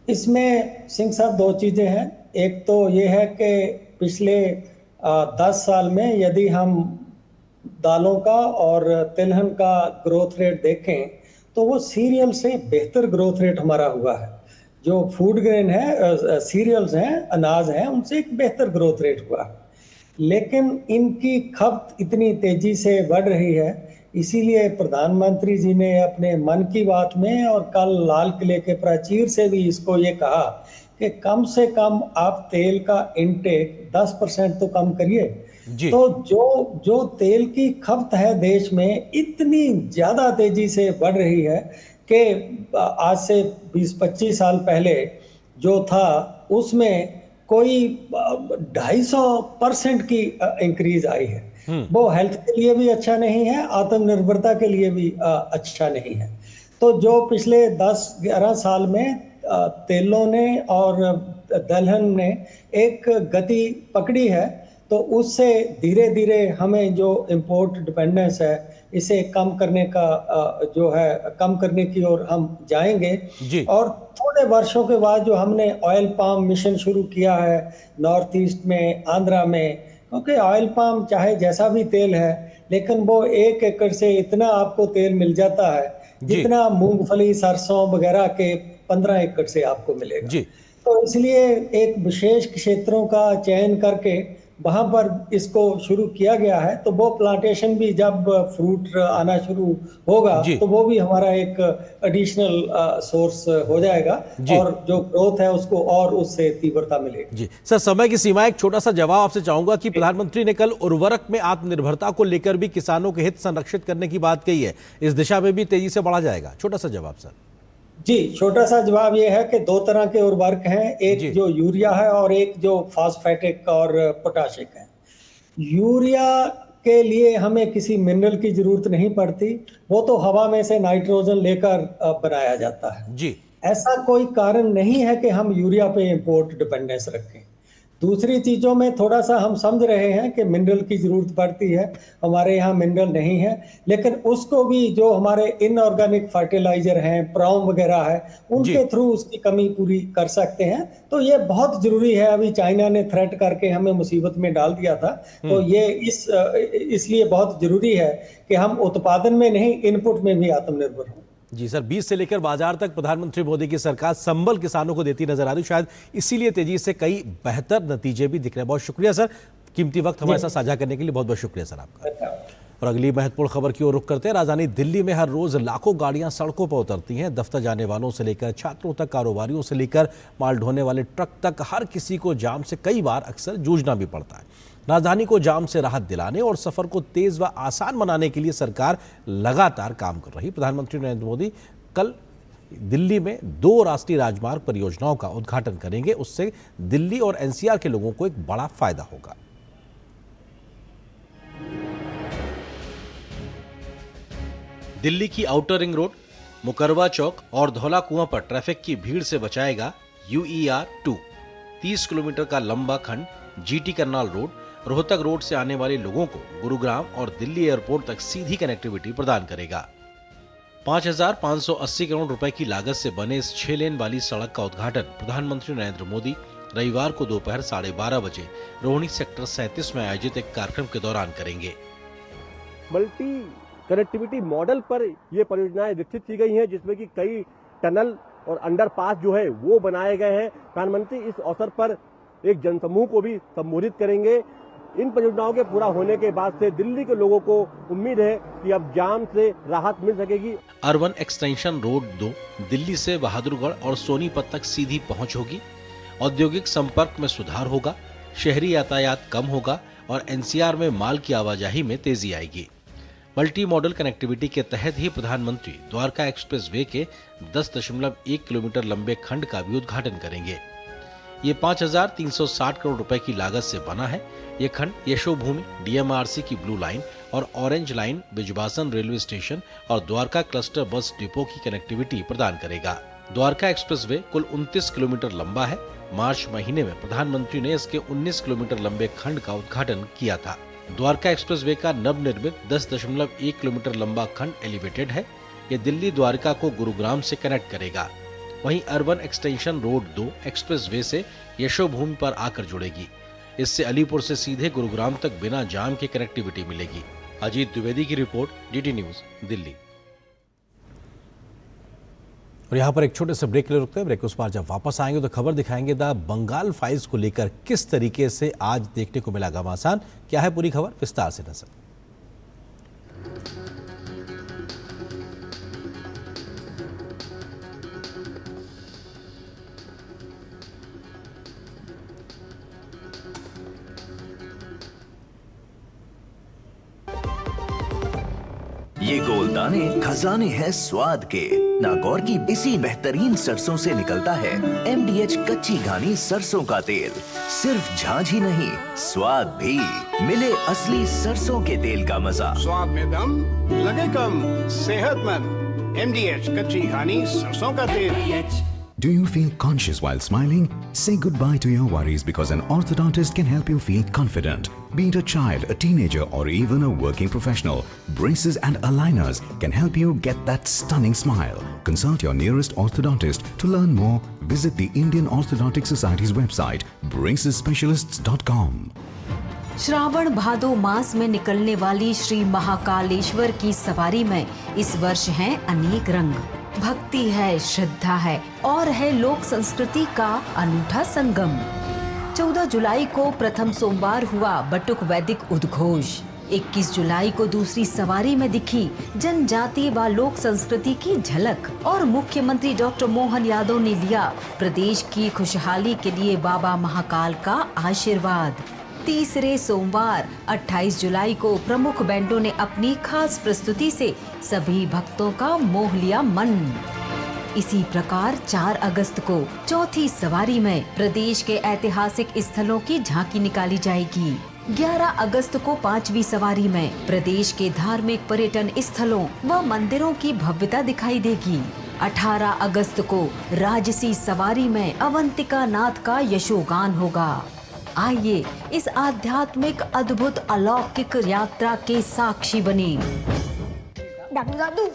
इसमें सिंह साहब 2 चीजें हैं। एक तो ये है कि पिछले 10 साल में यदि हम दालों का और तिलहन का ग्रोथ रेट देखें तो वो सीरियल से बेहतर ग्रोथ रेट हमारा हुआ है। जो फूड ग्रेन है, सीरियल्स हैं, अनाज हैं, उनसे एक बेहतर ग्रोथ रेट हुआ है। लेकिन इनकी खपत इतनी तेजी से बढ़ रही है, इसीलिए प्रधानमंत्री जी ने अपने मन की बात में और कल लाल किले के प्राचीर से भी इसको ये कहा कि कम से कम आप तेल का इनटेक 10% तो कम करिए। तो जो तेल की खपत है देश में इतनी ज्यादा तेजी से बढ़ रही है कि आज से 20-25 साल पहले जो था उसमें कोई 250% की इंक्रीज आई है। वो हेल्थ के लिए भी अच्छा नहीं है, आत्मनिर्भरता के लिए भी अच्छा नहीं है। तो जो पिछले 10-11 साल में तेलों ने और दलहन ने एक गति पकड़ी है, तो उससे धीरे धीरे हमें जो इंपोर्ट डिपेंडेंस है इसे कम करने का जो है कम करने की ओर हम जाएंगे। और थोड़े वर्षों के बाद जो हमने ऑयल पाम मिशन शुरू किया है नॉर्थ ईस्ट में, आंध्रा में, क्योंकि ऑयल पाम चाहे जैसा भी तेल है, लेकिन वो 1 एकड़ से इतना आपको तेल मिल जाता है जितना मूंगफली, सरसों वगैरह के 15 एकड़ से आपको मिलेगा। तो इसलिए एक विशेष क्षेत्रों का चयन करके वहां पर इसको शुरू किया गया है। तो वो प्लांटेशन भी जब फ्रूट आना शुरू होगा तो वो भी हमारा एक एडिशनल सोर्स हो जाएगा, और जो ग्रोथ है उसको और उससे तीव्रता मिलेगी। जी सर, समय की सीमा, एक छोटा सा जवाब आपसे चाहूंगा कि प्रधानमंत्री ने कल उर्वरक में आत्मनिर्भरता को लेकर भी किसानों के हित संरक्षित करने की बात कही है, इस दिशा में भी तेजी से बढ़ा जाएगा? छोटा सा जवाब सर। जी, छोटा सा जवाब ये है कि 2 तरह के उर्वरक हैं, एक जो यूरिया है और एक जो फॉस्फेटिक और पोटाशिक है। यूरिया के लिए हमें किसी मिनरल की जरूरत नहीं पड़ती, वो तो हवा में से नाइट्रोजन लेकर बनाया जाता है जी। ऐसा कोई कारण नहीं है कि हम यूरिया पे इंपोर्ट डिपेंडेंस रखें। दूसरी चीज़ों में थोड़ा सा हम समझ रहे हैं कि मिनरल की ज़रूरत पड़ती है, हमारे यहाँ मिनरल नहीं है, लेकिन उसको भी जो हमारे इनऑर्गेनिक फर्टिलाइजर हैं, प्राउम वगैरह है, उनके थ्रू उसकी कमी पूरी कर सकते हैं। तो ये बहुत ज़रूरी है। अभी चाइना ने थ्रेट करके हमें मुसीबत में डाल दिया था, तो ये इसलिए बहुत ज़रूरी है कि हम उत्पादन में नहीं, इनपुट में भी आत्मनिर्भर हों। जी सर, बीज से लेकर बाजार तक प्रधानमंत्री मोदी की सरकार संबल किसानों को देती नजर आ रही, शायद इसीलिए तेजी से कई बेहतर नतीजे भी दिख रहे हैं। बहुत शुक्रिया सर, कीमती वक्त हमारे साथ साझा करने के लिए बहुत बहुत शुक्रिया सर आपका। और अगली महत्वपूर्ण खबर की ओर रुख करते हैं। राजधानी दिल्ली में हर रोज लाखों गाड़ियां सड़कों पर उतरती हैं। दफ्तर जाने वालों से लेकर छात्रों तक, कारोबारियों से लेकर माल ढोने वाले ट्रक तक, हर किसी को जाम से कई बार अक्सर जूझना भी पड़ता है। राजधानी को जाम से राहत दिलाने और सफर को तेज व आसान बनाने के लिए सरकार लगातार काम कर रही। प्रधानमंत्री नरेंद्र मोदी कल दिल्ली में 2 राष्ट्रीय राजमार्ग परियोजनाओं का उद्घाटन करेंगे। उससे दिल्ली और एनसीआर के लोगों को एक बड़ा फायदा होगा। दिल्ली की आउटर रिंग रोड, मुकरवा चौक और धौला कुआं पर ट्रैफिक की भीड़ से बचाएगा UER-2। 30 किलोमीटर का लंबा खंड GT Karnal road, Rohtak road से आने वाले लोगों को गुरुग्राम और दिल्ली एयरपोर्ट तक सीधी कनेक्टिविटी प्रदान करेगा। 5,580 करोड़ रुपए की लागत से बने इस 6 लेन वाली सड़क का उद्घाटन प्रधानमंत्री नरेंद्र मोदी रविवार को दोपहर 12:30 बजे रोहिणी सेक्टर 37 में आयोजित एक कार्यक्रम के दौरान करेंगे। मल्टी कनेक्टिविटी मॉडल पर ये परियोजनाएं विकसित की गई हैं, जिसमें कि कई टनल और अंडरपास जो है वो बनाए गए हैं। प्रधानमंत्री इस अवसर पर एक जनसमूह को भी संबोधित करेंगे। इन परियोजनाओं के पूरा होने के बाद से दिल्ली के लोगों को उम्मीद है कि अब जाम से राहत मिल सकेगी। अर्बन एक्सटेंशन रोड 2 दिल्ली से बहादुरगढ़ और सोनीपत तक सीधी पहुंच होगी। औद्योगिक संपर्क में सुधार होगा, शहरी यातायात कम होगा और एनसीआर में माल की आवाजाही में तेजी आएगी। मल्टी मॉडल कनेक्टिविटी के तहत ही प्रधानमंत्री द्वारका एक्सप्रेस वे के 10.1 किलोमीटर लंबे खंड का भी उद्घाटन करेंगे। ये 5,360 करोड़ रुपए की लागत से बना है। ये खंड यशोभूमि, DMRC की ब्लू लाइन और ऑरेंज लाइन, बिजबासन रेलवे स्टेशन और द्वारका क्लस्टर बस डिपो की कनेक्टिविटी प्रदान करेगा। द्वारका एक्सप्रेसवे कुल 29 किलोमीटर लंबा है। मार्च महीने में प्रधानमंत्री ने इसके 19 किलोमीटर लंबे खंड का उद्घाटन किया था। द्वारका एक्सप्रेसवे का नवनिर्मित 10.1 किलोमीटर लंबा खंड एलिवेटेड है। ये दिल्ली द्वारका को गुरुग्राम से कनेक्ट करेगा। वहीं अर्बन एक्सटेंशन रोड 2 एक्सप्रेसवे से यशोभूमि पर आकर जुड़ेगी। इससे अलीपुर से सीधे गुरुग्राम तक बिना जाम के कनेक्टिविटी मिलेगी। अजीत द्विवेदी की रिपोर्ट, DD न्यूज, दिल्ली। और यहाँ पर एक छोटे से ब्रेक ले रुकते हैं। ब्रेक के उस पार जब वापस आएंगे तो खबर दिखाएंगे द बंगाल फाइल्स को लेकर किस तरीके से आज देखने को मिला घमासान। क्या है पूरी खबर, विस्तार से नजर। ये गोलदाने खजाने हैं स्वाद के। नागौर की इसी बेहतरीन सरसों से निकलता है MDH कच्ची घानी सरसों का तेल। सिर्फ झांझ ही नहीं, स्वाद भी। मिले असली सरसों के तेल का मजा। स्वाद में दम, लगे कम, सेहतमंद। MDH कच्ची घानी सरसों का तेल। Do you feel conscious while smiling? Say goodbye to your worries because an orthodontist can help you feel confident. Be it a child, a teenager or even a working professional, braces and aligners can help you get that stunning smile. Consult your nearest orthodontist. To learn more, visit the Indian Orthodontic Society's website, bracesspecialists.com. Shravan भादो मास में निकलने वाली श्री महाकालेश्वर की सवारी में इस वर्ष हैं अनेक रंग। भक्ति है, श्रद्धा है और है लोक संस्कृति का अनूठा संगम। 14 जुलाई को प्रथम सोमवार हुआ बटुक वैदिक उद्घोष। 21 जुलाई को दूसरी सवारी में दिखी जनजातीय व लोक संस्कृति की झलक और मुख्यमंत्री डॉक्टर मोहन यादव ने लिया प्रदेश की खुशहाली के लिए बाबा महाकाल का आशीर्वाद। तीसरे सोमवार 28 जुलाई को प्रमुख बैंडों ने अपनी खास प्रस्तुति से सभी भक्तों का मोह लिया मन। इसी प्रकार 4 अगस्त को चौथी सवारी में प्रदेश के ऐतिहासिक स्थलों की झांकी निकाली जाएगी। 11 अगस्त को 5वीं सवारी में प्रदेश के धार्मिक पर्यटन स्थलों व मंदिरों की भव्यता दिखाई देगी। 18 अगस्त को राजसी सवारी में अवंतिका नाथ का यशोगान होगा। आइए इस आध्यात्मिक अद्भुत अलौकिक यात्रा के साक्षी बने। डॉक्टर दादू,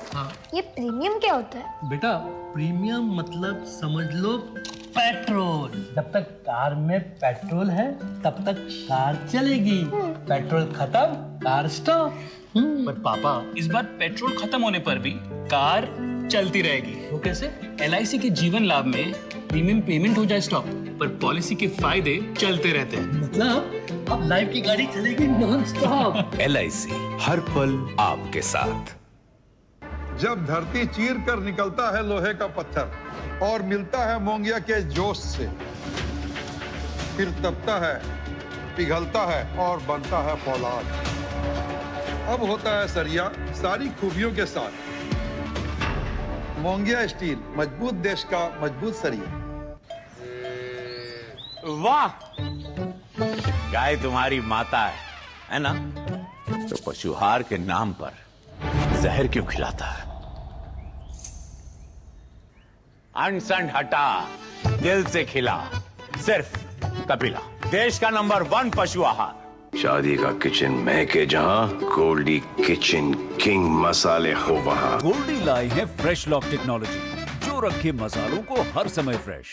ये प्रीमियम क्या होता है? बेटा, प्रीमियम मतलब समझ लो पेट्रोल। जब तक कार में पेट्रोल है तब तक कार चलेगी, पेट्रोल खत्म कार स्टॉप। पर पापा, इस बार पेट्रोल खत्म होने पर भी कार चलती रहेगी। वो कैसे? LIC के जीवन लाभ में प्रीमियम पेमेंट हो जाए स्टॉप, पर पॉलिसी के फायदे चलते रहते हैं। मतलब अब लाइफ की गाड़ी चलेगी नॉन स्टॉप। LIC हर पल आपके साथ। जब धरती चीर कर निकलता है लोहे का पत्थर और मिलता है मोंगिया के जोश से, फिर तपता है, पिघलता है और बनता है फौलाद। अब होता है सरिया सारी खूबियों के साथ। मोंगिया स्टील, मजबूत देश का मजबूत सरिया। वाह, गाय तुम्हारी माता है ना? तो पशुहार के नाम पर जहर क्यों खिलाता है? अनसन हटा, दिल से खिला, सिर्फ कपिला, देश का नंबर 1 पशु आहार। शादी का किचन महके जहां, गोल्डी किचन किंग मसाले हो वहां। गोल्डी लाई है फ्रेश लॉक टेक्नोलॉजी, जो रखे मसालों को हर समय फ्रेश।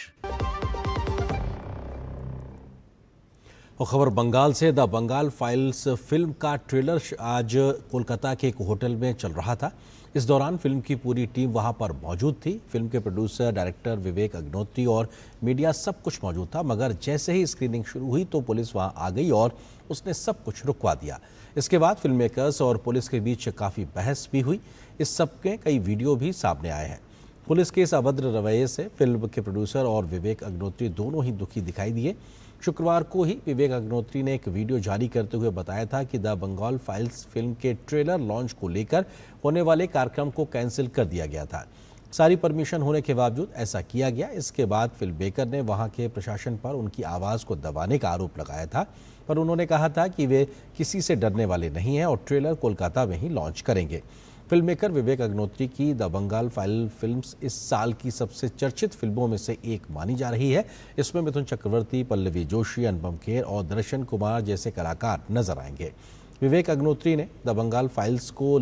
और खबर बंगाल से। द बंगाल फाइल्स फिल्म का ट्रेलर आज कोलकाता के एक होटल में चल रहा था। इस दौरान फिल्म की पूरी टीम वहां पर मौजूद थी। फिल्म के प्रोड्यूसर, डायरेक्टर विवेक अग्निहोत्री और मीडिया सब कुछ मौजूद था, मगर जैसे ही स्क्रीनिंग शुरू हुई तो पुलिस वहां आ गई और उसने सब कुछ रुकवा दिया। इसके बाद फिल्म मेकर्स और पुलिस के बीच काफ़ी बहस भी हुई। इस सब के कई वीडियो भी सामने आए हैं। पुलिस के इस अभद्र रवैये से फिल्म के प्रोड्यूसर और विवेक अग्निहोत्री दोनों ही दुखी दिखाई दिए। शुक्रवार को ही विवेक अग्निहोत्री ने एक वीडियो जारी करते हुए बताया था कि द बंगाल फाइल्स फिल्म के ट्रेलर लॉन्च को लेकर होने वाले कार्यक्रम को कैंसिल कर दिया गया था। सारी परमिशन होने के बावजूद ऐसा किया गया। इसके बाद फिल्म मेकर ने वहां के प्रशासन पर उनकी आवाज़ को दबाने का आरोप लगाया था, पर उन्होंने कहा था कि वे किसी से डरने वाले नहीं हैं और ट्रेलर कोलकाता में ही लॉन्च करेंगे। फिल्म मेकर विवेक अग्निहोत्री की द बंगाल फाइल फिल्म्स इस साल की सबसे चर्चित फिल्मों में से एक मानी जा रही है। इसमें मिथुन चक्रवर्ती, पल्लवी जोशी, अनुपम खेर और दर्शन कुमार जैसे कलाकार नजर आएंगे। विवेक अग्निहोत्री ने द बंगाल फाइल्स को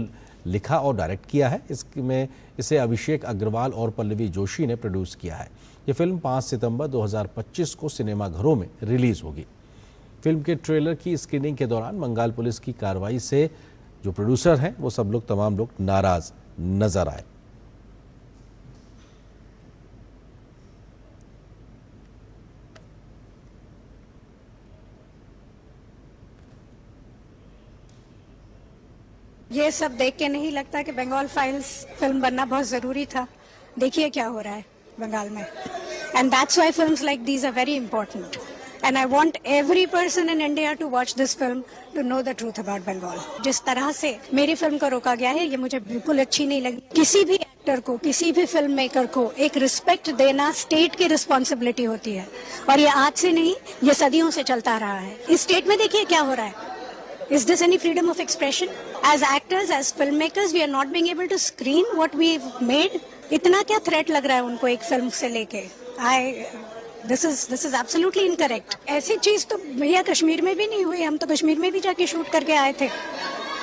लिखा और डायरेक्ट किया है। इसमें इसे अभिषेक अग्रवाल और पल्लवी जोशी ने प्रोड्यूस किया है। ये फिल्म 5 सितंबर 2025 को सिनेमाघरों में रिलीज होगी। फिल्म के ट्रेलर की स्क्रीनिंग के दौरान बंगाल पुलिस की कार्रवाई से जो प्रोड्यूसर हैं वो सब लोग तमाम लोग नाराज नजर आए। ये सब देख के नहीं लगता कि बंगाल फाइल्स फिल्म बनना बहुत जरूरी था। देखिए क्या हो रहा है बंगाल में, and that's why films like these are very important, and I want every person in India to watch this film to know the truth about Bengal. जिस तरह से मेरी फिल्म को रोका गया है, ये मुझे बिल्कुल अच्छी नहीं लगी। किसी भी एक्टर को, किसी भी फिल्म मेकर को एक रिस्पेक्ट देना स्टेट की रिस्पॉन्सिबिलिटी होती है, और ये आज से नहीं, ये सदियों से चलता रहा है। इस स्टेट में देखिए क्या हो रहा है। Is this any freedom of expression? As actors, as filmmakers, we are not being able to screen what we've made. इतना क्या threat लग रहा है उनको एक फिल्म से लेके? This is absolutely incorrect. ऐसी चीज तो भैया कश्मीर में भी नहीं हुई। हम तो कश्मीर में भी जाके शूट करके आए थे।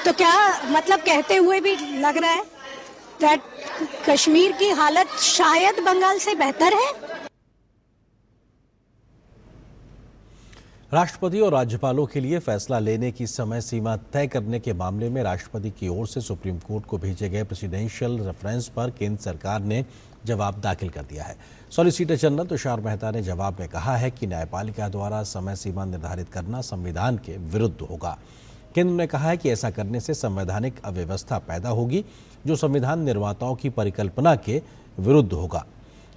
तो क्या मतलब कहते हुए भी लग रहा है that कश्मीर की हालत शायद बंगाल से बेहतर है। राष्ट्रपति और राज्यपालों के लिए फैसला लेने की समय सीमा तय करने के मामले में राष्ट्रपति की ओर से सुप्रीम कोर्ट को भेजे गए प्रेसिडेंशियल रेफरेंस पर केंद्र सरकार ने जवाब दाखिल कर दिया है। सॉलिसिटर जनरल तुषार मेहता ने जवाब में कहा है कि न्यायपालिका द्वारा समय सीमा निर्धारित करना संविधान के विरुद्ध होगा। केंद्र ने कहा है कि ऐसा करने से संवैधानिक अव्यवस्था पैदा होगी जो संविधान निर्माताओं की परिकल्पना के विरुद्ध होगा।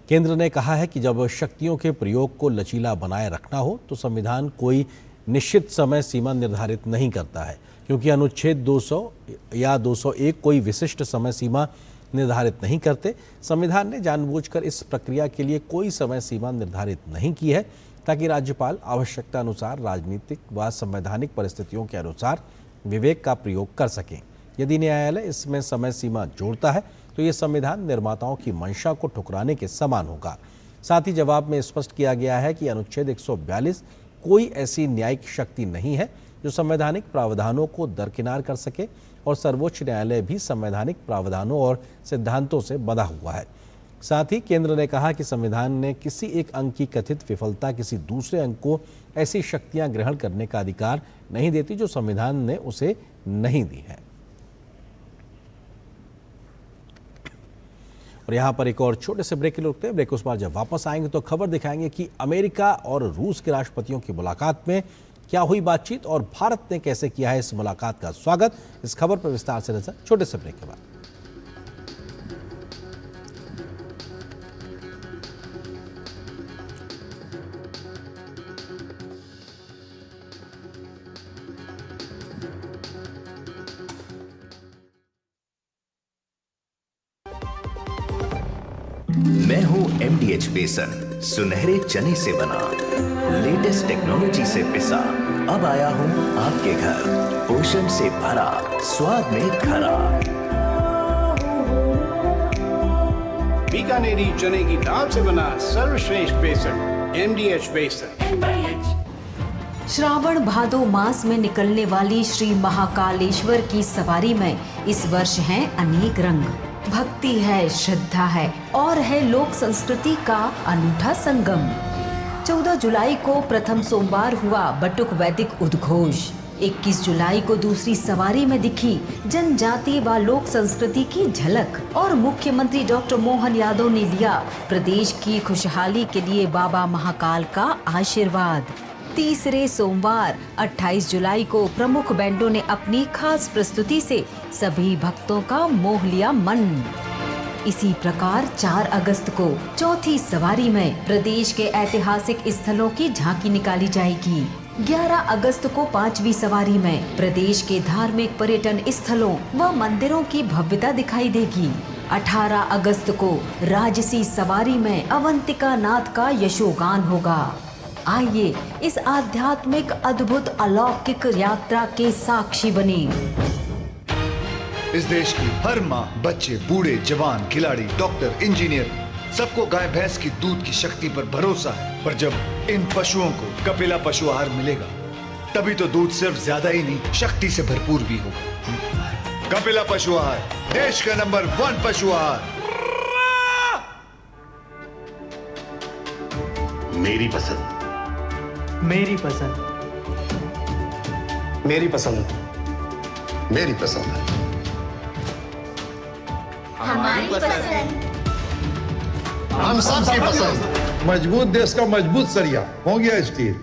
केंद्र ने कहा है कि जब शक्तियों के प्रयोग को लचीला बनाए रखना हो तो संविधान कोई निश्चित समय सीमा निर्धारित नहीं करता है, क्योंकि अनुच्छेद 200 या 201 कोई विशिष्ट समय सीमा निर्धारित नहीं करते। संविधान ने जानबूझकर इस प्रक्रिया के लिए कोई समय सीमा निर्धारित नहीं की है। ताकि राज्यपाल आवश्यकता अनुसार राजनीतिक व संवैधानिक परिस्थितियों के अनुसार विवेक का प्रयोग कर सकें। यदि न्यायालय इसमें समय सीमा जोड़ता है तो ये संविधान निर्माताओं की मंशा को ठुकराने के समान होगा। साथ ही जवाब में स्पष्ट किया गया है कि अनुच्छेद 142 कोई ऐसी न्यायिक शक्ति नहीं है जो संवैधानिक प्रावधानों को दरकिनार कर सके और सर्वोच्च न्यायालय भी संवैधानिक प्रावधानों और सिद्धांतों से बंधा हुआ है। साथ ही केंद्र ने कहा कि संविधान ने किसी एक अंग की कथित विफलता किसी दूसरे अंग को ऐसी शक्तियां ग्रहण करने का अधिकार नहीं देती जो संविधान ने उसे नहीं दी है। और यहाँ पर एक और छोटे से ब्रेक के लिए रुकते हैं। ब्रेक उस बार जब वापस आएंगे तो खबर दिखाएंगे कि अमेरिका और रूस के राष्ट्रपतियों की मुलाकात में क्या हुई बातचीत और भारत ने कैसे किया है इस मुलाकात का स्वागत। इस खबर पर विस्तार से नजर छोटे से ब्रेक के बाद। मैं हूं MDH बेसन, सुनहरे चने से बना, लेटेस्ट टेक्नोलॉजी से पिसा। अब आया हूं आपके घर, पोषण से भरा, स्वाद में खरा। बीकानेरी चने की दाल से बना सर्वश्रेष्ठ बेसन MDH बेसन। श्रावण भादो मास में निकलने वाली श्री महाकालेश्वर की सवारी में इस वर्ष हैं अनेक रंग। भक्ति है, श्रद्धा है और है लोक संस्कृति का अनूठा संगम। 14 जुलाई को प्रथम सोमवार हुआ बटुक वैदिक उद्घोष। 21 जुलाई को दूसरी सवारी में दिखी जनजाति व लोक संस्कृति की झलक और मुख्यमंत्री डॉक्टर मोहन यादव ने लिया प्रदेश की खुशहाली के लिए बाबा महाकाल का आशीर्वाद। तीसरे सोमवार 28 जुलाई को प्रमुख बैंडों ने अपनी खास प्रस्तुति से सभी भक्तों का मोह लिया मन। इसी प्रकार 4 अगस्त को चौथी सवारी में प्रदेश के ऐतिहासिक स्थलों की झांकी निकाली जाएगी। 11 अगस्त को 5वीं सवारी में प्रदेश के धार्मिक पर्यटन स्थलों व मंदिरों की भव्यता दिखाई देगी। 18 अगस्त को राजसी सवारी में अवंतिका नाथ का यशोगान होगा। आइए इस आध्यात्मिक अद्भुत अलौकिक यात्रा के साक्षी बने। इस देश की हर माँ, बच्चे, बूढ़े, जवान, खिलाड़ी, डॉक्टर, इंजीनियर सबको गाय भैंस की दूध की शक्ति पर भरोसा है। पर जब इन पशुओं को कपिला पशु आहार मिलेगा तभी तो दूध सिर्फ ज्यादा ही नहीं शक्ति से भरपूर भी होगा। कपिला पशु आहार, देश का नंबर 1 पशु आहार। मेरी पसंद, मेरी पसंद, मेरी पसंद, मेरी पसंद है। हमारी पसंद, हम सबकी पसंद। मजबूत देश का मजबूत सरिया हो गया स्टील।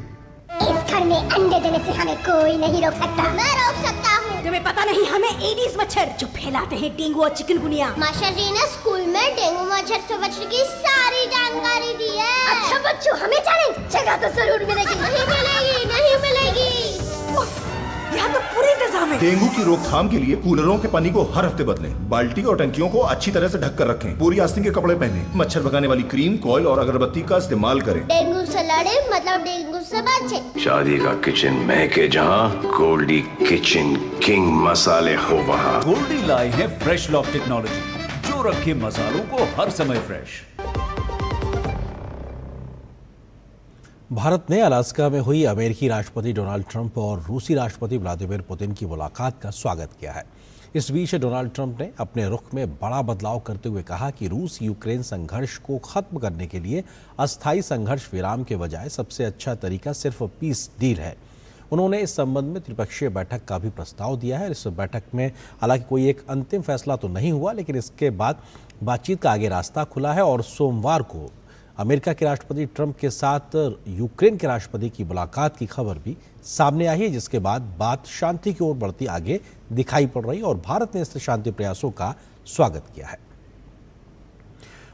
इस घर में अंडे देने से हमें कोई नहीं रोक सकता। मैं रोक सकता हूँ। तुम्हें पता नहीं हमें एडीज मच्छर जो फैलाते हैं डेंगू और चिकनगुनिया। मास्टर जी ने स्कूल में डेंगू मच्छर से बचने की सारी जानकारी दी है। अच्छा बच्चों, हमें चैलेंज जगह तो जरूर मिलेगी। नहीं मिलेगी, नहीं मिलेगी। यहाँ तो पूरे इंतजाम है। डेंगू की रोकथाम के लिए कूलरों के पानी को हर हफ्ते बदलें। बाल्टी और टंकियों को अच्छी तरह से ढक कर रखें। पूरी आस्तीन के कपड़े पहनें। मच्छर भगाने वाली क्रीम, कॉइल और अगरबत्ती का इस्तेमाल करें। डेंगू से लड़े मतलब डेंगू से बचे। शादी का किचन महके जहाँ, गोल्डी किचन किंग मसाले हो वहाँ। गोल्डी लाए है फ्रेश लॉक टेक्नोलॉजी जो रखे मसालों को हर समय फ्रेश। भारत ने अलास्का में हुई अमेरिकी राष्ट्रपति डोनाल्ड ट्रंप और रूसी राष्ट्रपति व्लादिमीर पुतिन की मुलाकात का स्वागत किया है। इस बीच डोनाल्ड ट्रंप ने अपने रुख में बड़ा बदलाव करते हुए कहा कि रूस यूक्रेन संघर्ष को खत्म करने के लिए अस्थायी संघर्ष विराम के बजाय सबसे अच्छा तरीका सिर्फ पीस डील है। उन्होंने इस संबंध में त्रिपक्षीय बैठक का भी प्रस्ताव दिया है। इस बैठक में हालांकि कोई एक अंतिम फैसला तो नहीं हुआ, लेकिन इसके बाद बातचीत का आगे रास्ता खुला है और सोमवार को अमेरिका के राष्ट्रपति ट्रंप के साथ यूक्रेन के राष्ट्रपति की मुलाकात की खबर भी सामने आई है, जिसके बाद बात शांति की ओर बढ़ती आगे दिखाई पड़ रही और भारत ने इस शांति प्रयासों का स्वागत किया है।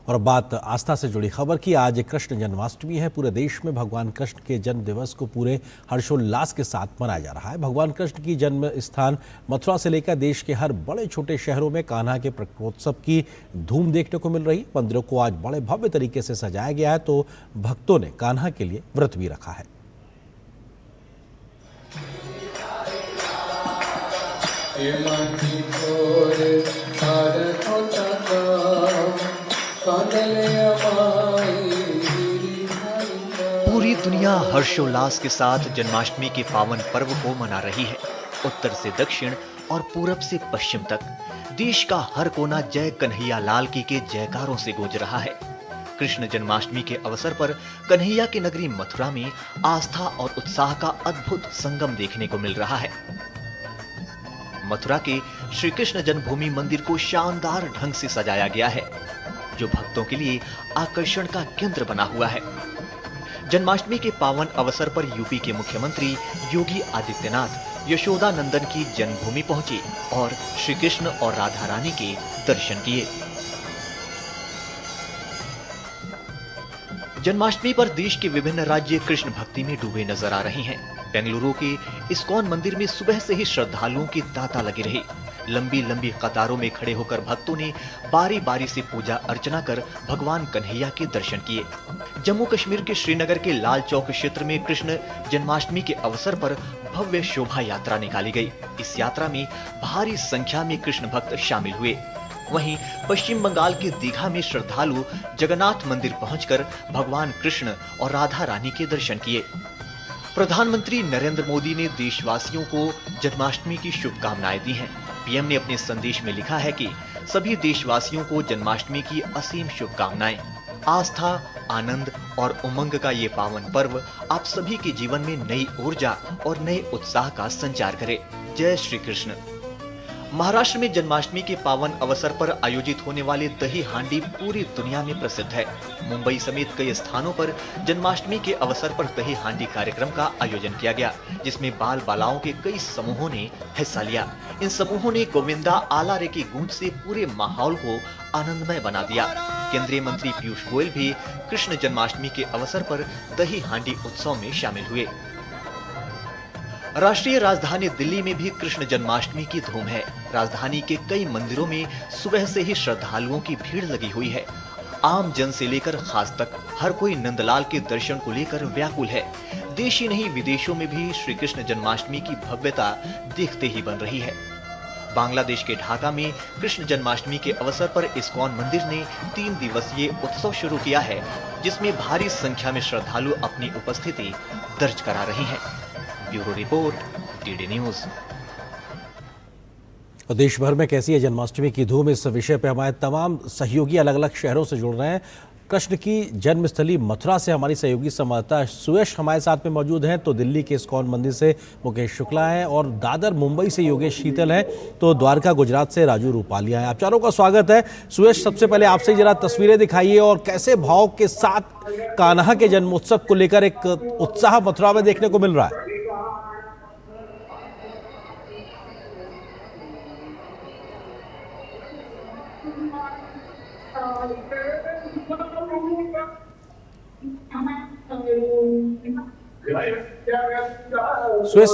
और बात आस्था से जुड़ी खबर की। आज कृष्ण जन्माष्टमी है। पूरे देश में भगवान कृष्ण के जन्म दिवस को पूरे हर्षोल्लास के साथ मनाया जा रहा है। भगवान कृष्ण की जन्म स्थान मथुरा से लेकर देश के हर बड़े छोटे शहरों में कान्हा के प्रकटोत्सव की धूम देखने को मिल रही है। मंदिरों को आज बड़े भव्य तरीके से सजाया गया है, तो भक्तों ने कान्हा के लिए व्रत भी रखा है। पूरी दुनिया हर्षोल्लास के साथ जन्माष्टमी के पावन पर्व को मना रही है। उत्तर से दक्षिण और पूरब से पश्चिम तक देश का हर कोना जय कन्हैया लाल की के जयकारों से गूंज रहा है। कृष्ण जन्माष्टमी के अवसर पर कन्हैया की नगरी मथुरा में आस्था और उत्साह का अद्भुत संगम देखने को मिल रहा है। मथुरा के श्री कृष्ण जन्मभूमि मंदिर को शानदार ढंग से सजाया गया है, जो भक्तों के लिए आकर्षण का केंद्र बना हुआ है। जन्माष्टमी के पावन अवसर पर यूपी के मुख्यमंत्री योगी आदित्यनाथ यशोदा नंदन की जन्मभूमि पहुंचे और श्री कृष्ण और राधा रानी के दर्शन किए। जन्माष्टमी पर देश के विभिन्न राज्य कृष्ण भक्ति में डूबे नजर आ रहे हैं। बेंगलुरु के इस्कॉन मंदिर में सुबह से ही श्रद्धालुओं की तांता लगी रही। लंबी लंबी कतारों में खड़े होकर भक्तों ने बारी बारी से पूजा अर्चना कर भगवान कन्हैया के दर्शन किए। जम्मू कश्मीर के श्रीनगर के लाल चौक क्षेत्र में कृष्ण जन्माष्टमी के अवसर पर भव्य शोभा यात्रा निकाली गई। इस यात्रा में भारी संख्या में कृष्ण भक्त शामिल हुए। वहीं पश्चिम बंगाल के दीघा में श्रद्धालु जगन्नाथ मंदिर पहुंचकर भगवान कृष्ण और राधा रानी के दर्शन किए। प्रधानमंत्री नरेंद्र मोदी ने देशवासियों को जन्माष्टमी की शुभकामनाएं दी हैं। पीएम ने अपने संदेश में लिखा है कि सभी देशवासियों को जन्माष्टमी की असीम शुभकामनाएं। आस्था, आनंद और उमंग का ये पावन पर्व आप सभी के जीवन में नई ऊर्जा और नए उत्साह का संचार करे। जय श्री कृष्ण। महाराष्ट्र में जन्माष्टमी के पावन अवसर पर आयोजित होने वाले दही हांडी पूरी दुनिया में प्रसिद्ध है। मुंबई समेत कई स्थानों पर जन्माष्टमी के अवसर पर दही हांडी कार्यक्रम का आयोजन किया गया, जिसमें बाल बालाओं के कई समूहों ने हिस्सा लिया। इन समूहों ने गोविंदा आला रे की गूंज से पूरे माहौल को आनंदमय बना दिया। केंद्रीय मंत्री पीयूष गोयल भी कृष्ण जन्माष्टमी के अवसर पर दही हांडी उत्सव में शामिल हुए। राष्ट्रीय राजधानी दिल्ली में भी कृष्ण जन्माष्टमी की धूम है। राजधानी के कई मंदिरों में सुबह से ही श्रद्धालुओं की भीड़ लगी हुई है। आम जन से लेकर खास तक हर कोई नंदलाल के दर्शन को लेकर व्याकुल है। देश ही नहीं विदेशों में भी श्री कृष्ण जन्माष्टमी की भव्यता देखते ही बन रही है। बांग्लादेश के ढाका में कृष्ण जन्माष्टमी के अवसर पर इस्कॉन मंदिर ने 3 दिवसीय उत्सव शुरू किया है, जिसमें भारी संख्या में श्रद्धालु अपनी उपस्थिति दर्ज करा रहे हैं। Bureau report, DD news. और देश भर में कैसी है जन्माष्टमी की धूम, इस विषय पर हमारे तमाम सहयोगी अलग अलग शहरों से जुड़ रहे हैं। कृष्ण की जन्मस्थली मथुरा से हमारी सहयोगी संवाददाता सुयश हमारे साथ में मौजूद हैं। तो दिल्ली के इस्कॉन मंदिर से मुकेश शुक्ला हैं और दादर मुंबई से योगेश शीतल हैं, तो द्वारका गुजरात से राजू रूपालिया हैं। आप चारों का स्वागत है। सुयश, सबसे पहले आपसे जरा तस्वीरें दिखाइए और कैसे भाव के साथ कान्हा के जन्मोत्सव को लेकर एक उत्साह मथुरा में देखने को मिल रहा है। स्विस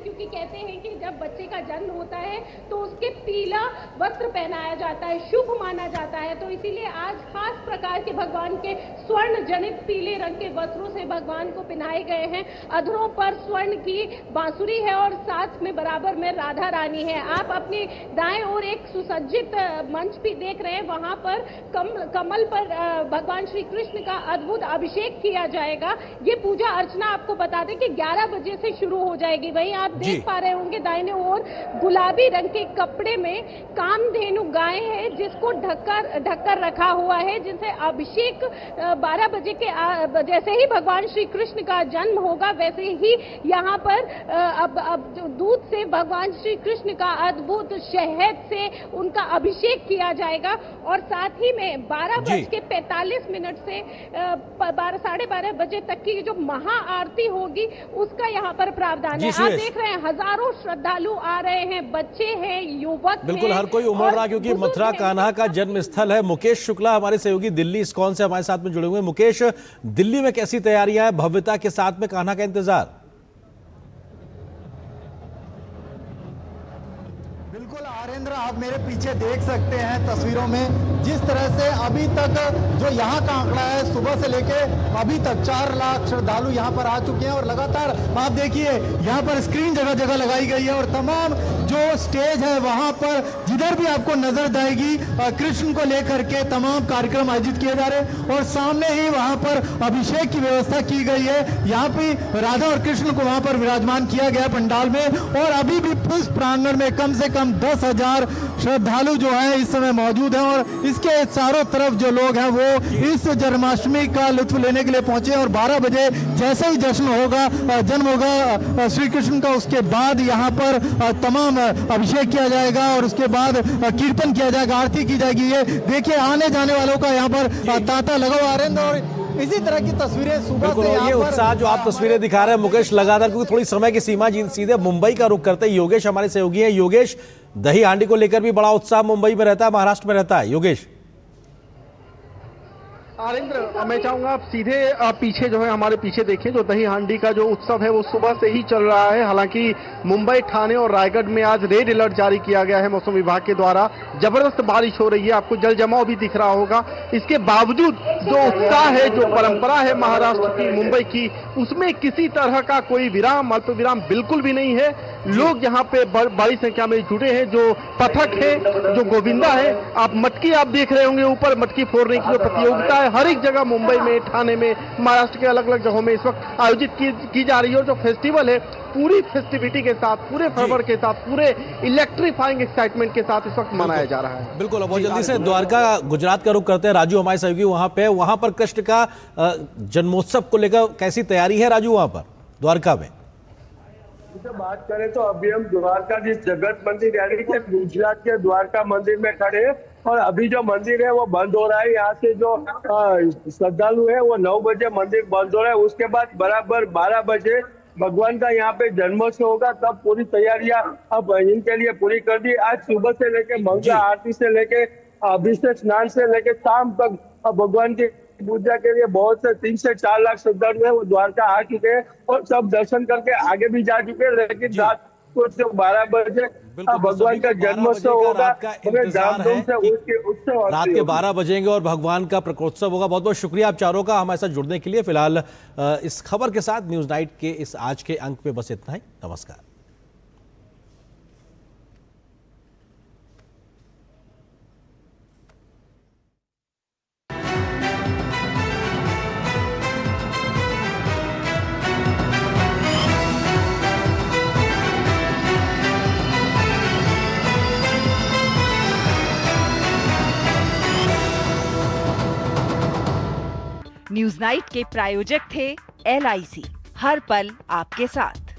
क्योंकि कहते हैं कि जब बच्चे का जन्म होता है तो उसके पीला वस्त्र पहनाया जाता है, शुभ माना जाता है। तो इसीलिए आज खास प्रकार के भगवान के स्वर्ण जनित पीले रंग के वस्त्रों से भगवान को पहनाए गए हैं। अधरों पर स्वर्ण की बांसुरी है और साथ में बराबर में राधा रानी है। आप अपने दाएं ओर एक सुसज्जित मंच भी देख रहे हैं। वहां पर कमल पर भगवान श्री कृष्ण का अद्भुत अभिषेक किया जाएगा। ये पूजा अर्चना आपको बता दें कि 11 बजे से शुरू हो जाएगी। वहीं आप देख पा रहे होंगे दाहिने ओर गुलाबी रंग के कपड़े में कामधेनु गाय है, जिसको ढककर रखा हुआ है, जिनसे अभिषेक 12 बजे के जैसे ही भगवान श्री कृष्ण का जन्म होगा वैसे ही यहाँ पर अब दूध से भगवान श्री कृष्ण का अद्भुत शहद से उनका अभिषेक किया जाएगा। और साथ ही में 12:45 से 12:30 बजे तक की जो महाआरती होगी उसका यहाँ पर प्रावधान है। आप देख रहे हैं हजारों श्रद्धालु आ रहे हैं, बच्चे हैं, युवक बिल्कुल, हर कोई उमड़ रहा, क्योंकि मथुरा कान्हा का जन्म स्थल है। मुकेश शुक्ला हमारे सहयोगी दिल्ली इस्कॉन से हमारे साथ में जुड़े हुए हैं। मुकेश, दिल्ली में कैसी तैयारियां हैं, भव्यता के साथ में कान्हा का इंतजार? आरेंद्र, आप मेरे पीछे देख सकते हैं तस्वीरों में जिस तरह से अभी तक जो यहाँ का आंकड़ा है, सुबह से लेके अभी तक 4 लाख श्रद्धालु यहाँ पर आ चुके हैं और लगातार आप देखिए यहाँ पर स्क्रीन जगह जगह लगाई गई है और तमाम जो स्टेज है वहाँ पर जिधर भी आपको नजर जाएगी कृष्ण को लेकर के तमाम कार्यक्रम आयोजित किए जा रहे हैं और सामने ही वहाँ पर अभिषेक की व्यवस्था की गई है। यहाँ पे राधा और कृष्ण को वहाँ पर विराजमान किया गया पंडाल में और अभी भी इस प्रांगण में कम से कम 10,000 श्रद्धालु जो है इस समय मौजूद हैं और इसके चारों तरफ जो लोग हैं वो इस जन्माष्टमी का लुत्फ लेने के लिए पहुंचे और 12 बजे जैसे ही जश्न होगा, जन्म होगा श्री कृष्ण का, उसके बाद यहाँ पर तमाम अभिषेक किया जाएगा और उसके बाद कीर्तन किया जाएगा, आरती की जाएगी। ये देखिए आने जाने वालों का यहाँ पर तांता लगा हुआ है और इसी तरह की तस्वीरें सुबह से ये उत्साह जो आप तस्वीरें दिखा रहे हैं मुकेश, लगातार, क्योंकि थोड़ी समय की सीमा सीधे मुंबई का रुख करते हैं। योगेश हमारे सहयोगी हैं। योगेश, दही हांडी को लेकर भी बड़ा उत्साह मुंबई में रहता है, महाराष्ट्र में रहता है। योगेश। आरेंद्र, मैं चाहूंगा आप सीधे पीछे जो है हमारे पीछे देखें, जो दही हांडी का जो उत्सव है वो सुबह से ही चल रहा है। हालांकि मुंबई, ठाणे और रायगढ़ में आज रेड अलर्ट जारी किया गया है मौसम विभाग के द्वारा। जबरदस्त बारिश हो रही है, आपको जल जमाव भी दिख रहा होगा। इसके बावजूद जो उत्साह है, जो परंपरा है महाराष्ट्र की, मुंबई की, उसमें किसी तरह का कोई विराम, अल्प विराम बिल्कुल भी नहीं है। लोग यहाँ पे बड़ी संख्या में जुटे हैं। जो पथक है, जो गोविंदा है, आप मटकी आप देख रहे होंगे ऊपर, मटकी फोड़ने की जो प्रतियोगिता है हर एक जगह मुंबई में, ठाणे में, महाराष्ट्र के अलग अलग जगहों में इस वक्त आयोजित की जा रही है। और जो फेस्टिवल है पूरी फेस्टिविटी के साथ, पूरे फर्वर के साथ, पूरे इलेक्ट्रीफाइंग एक्साइटमेंट के साथ इस वक्त मनाया जा रहा है। बिल्कुल, बहुत जल्दी से द्वारका, गुजरात का रुख करते हैं। राजू हमारे सहयोगी वहां पर कृष्ण का जन्मोत्सव को लेकर कैसी तैयारी है राजू वहां पर द्वारका में? बात करें तो अभी हम द्वारका जिस जगत मंदिर यानी कि गुजरात के द्वारका मंदिर में खड़े हैं और अभी जो मंदिर है वो बंद हो रहा है। यहाँ से जो श्रद्धालु है वो 9 बजे मंदिर बंद हो रहा है। उसके बाद बराबर 12 बजे भगवान का यहाँ पे जन्मोत्सव होगा, तब पूरी तैयारियां अब इनके लिए पूरी कर दी। आज सुबह से लेके मंगला आरती से लेके अभिषेक स्नान से लेके शाम तक भगवान की पूजा के लिए बहुत से 3 से 4 लाख श्रद्धालु है वो द्वारका आ चुके हैं और सब दर्शन करके आगे भी जा चुके हैं। लेकिन रात को 12 बजे भगवान का जन्मोत्सव होगा, धामधूम से उत्सव रात के 12 बजेंगे और भगवान का प्रकोत्सव होगा। बहुत बहुत शुक्रिया आप चारों का हमारे साथ जुड़ने के लिए। फिलहाल इस खबर के साथ न्यूज नाइट के इस आज के अंक में बस इतना ही। नमस्कार। न्यूज नाइट के प्रायोजक थे LIC, हर पल आपके साथ।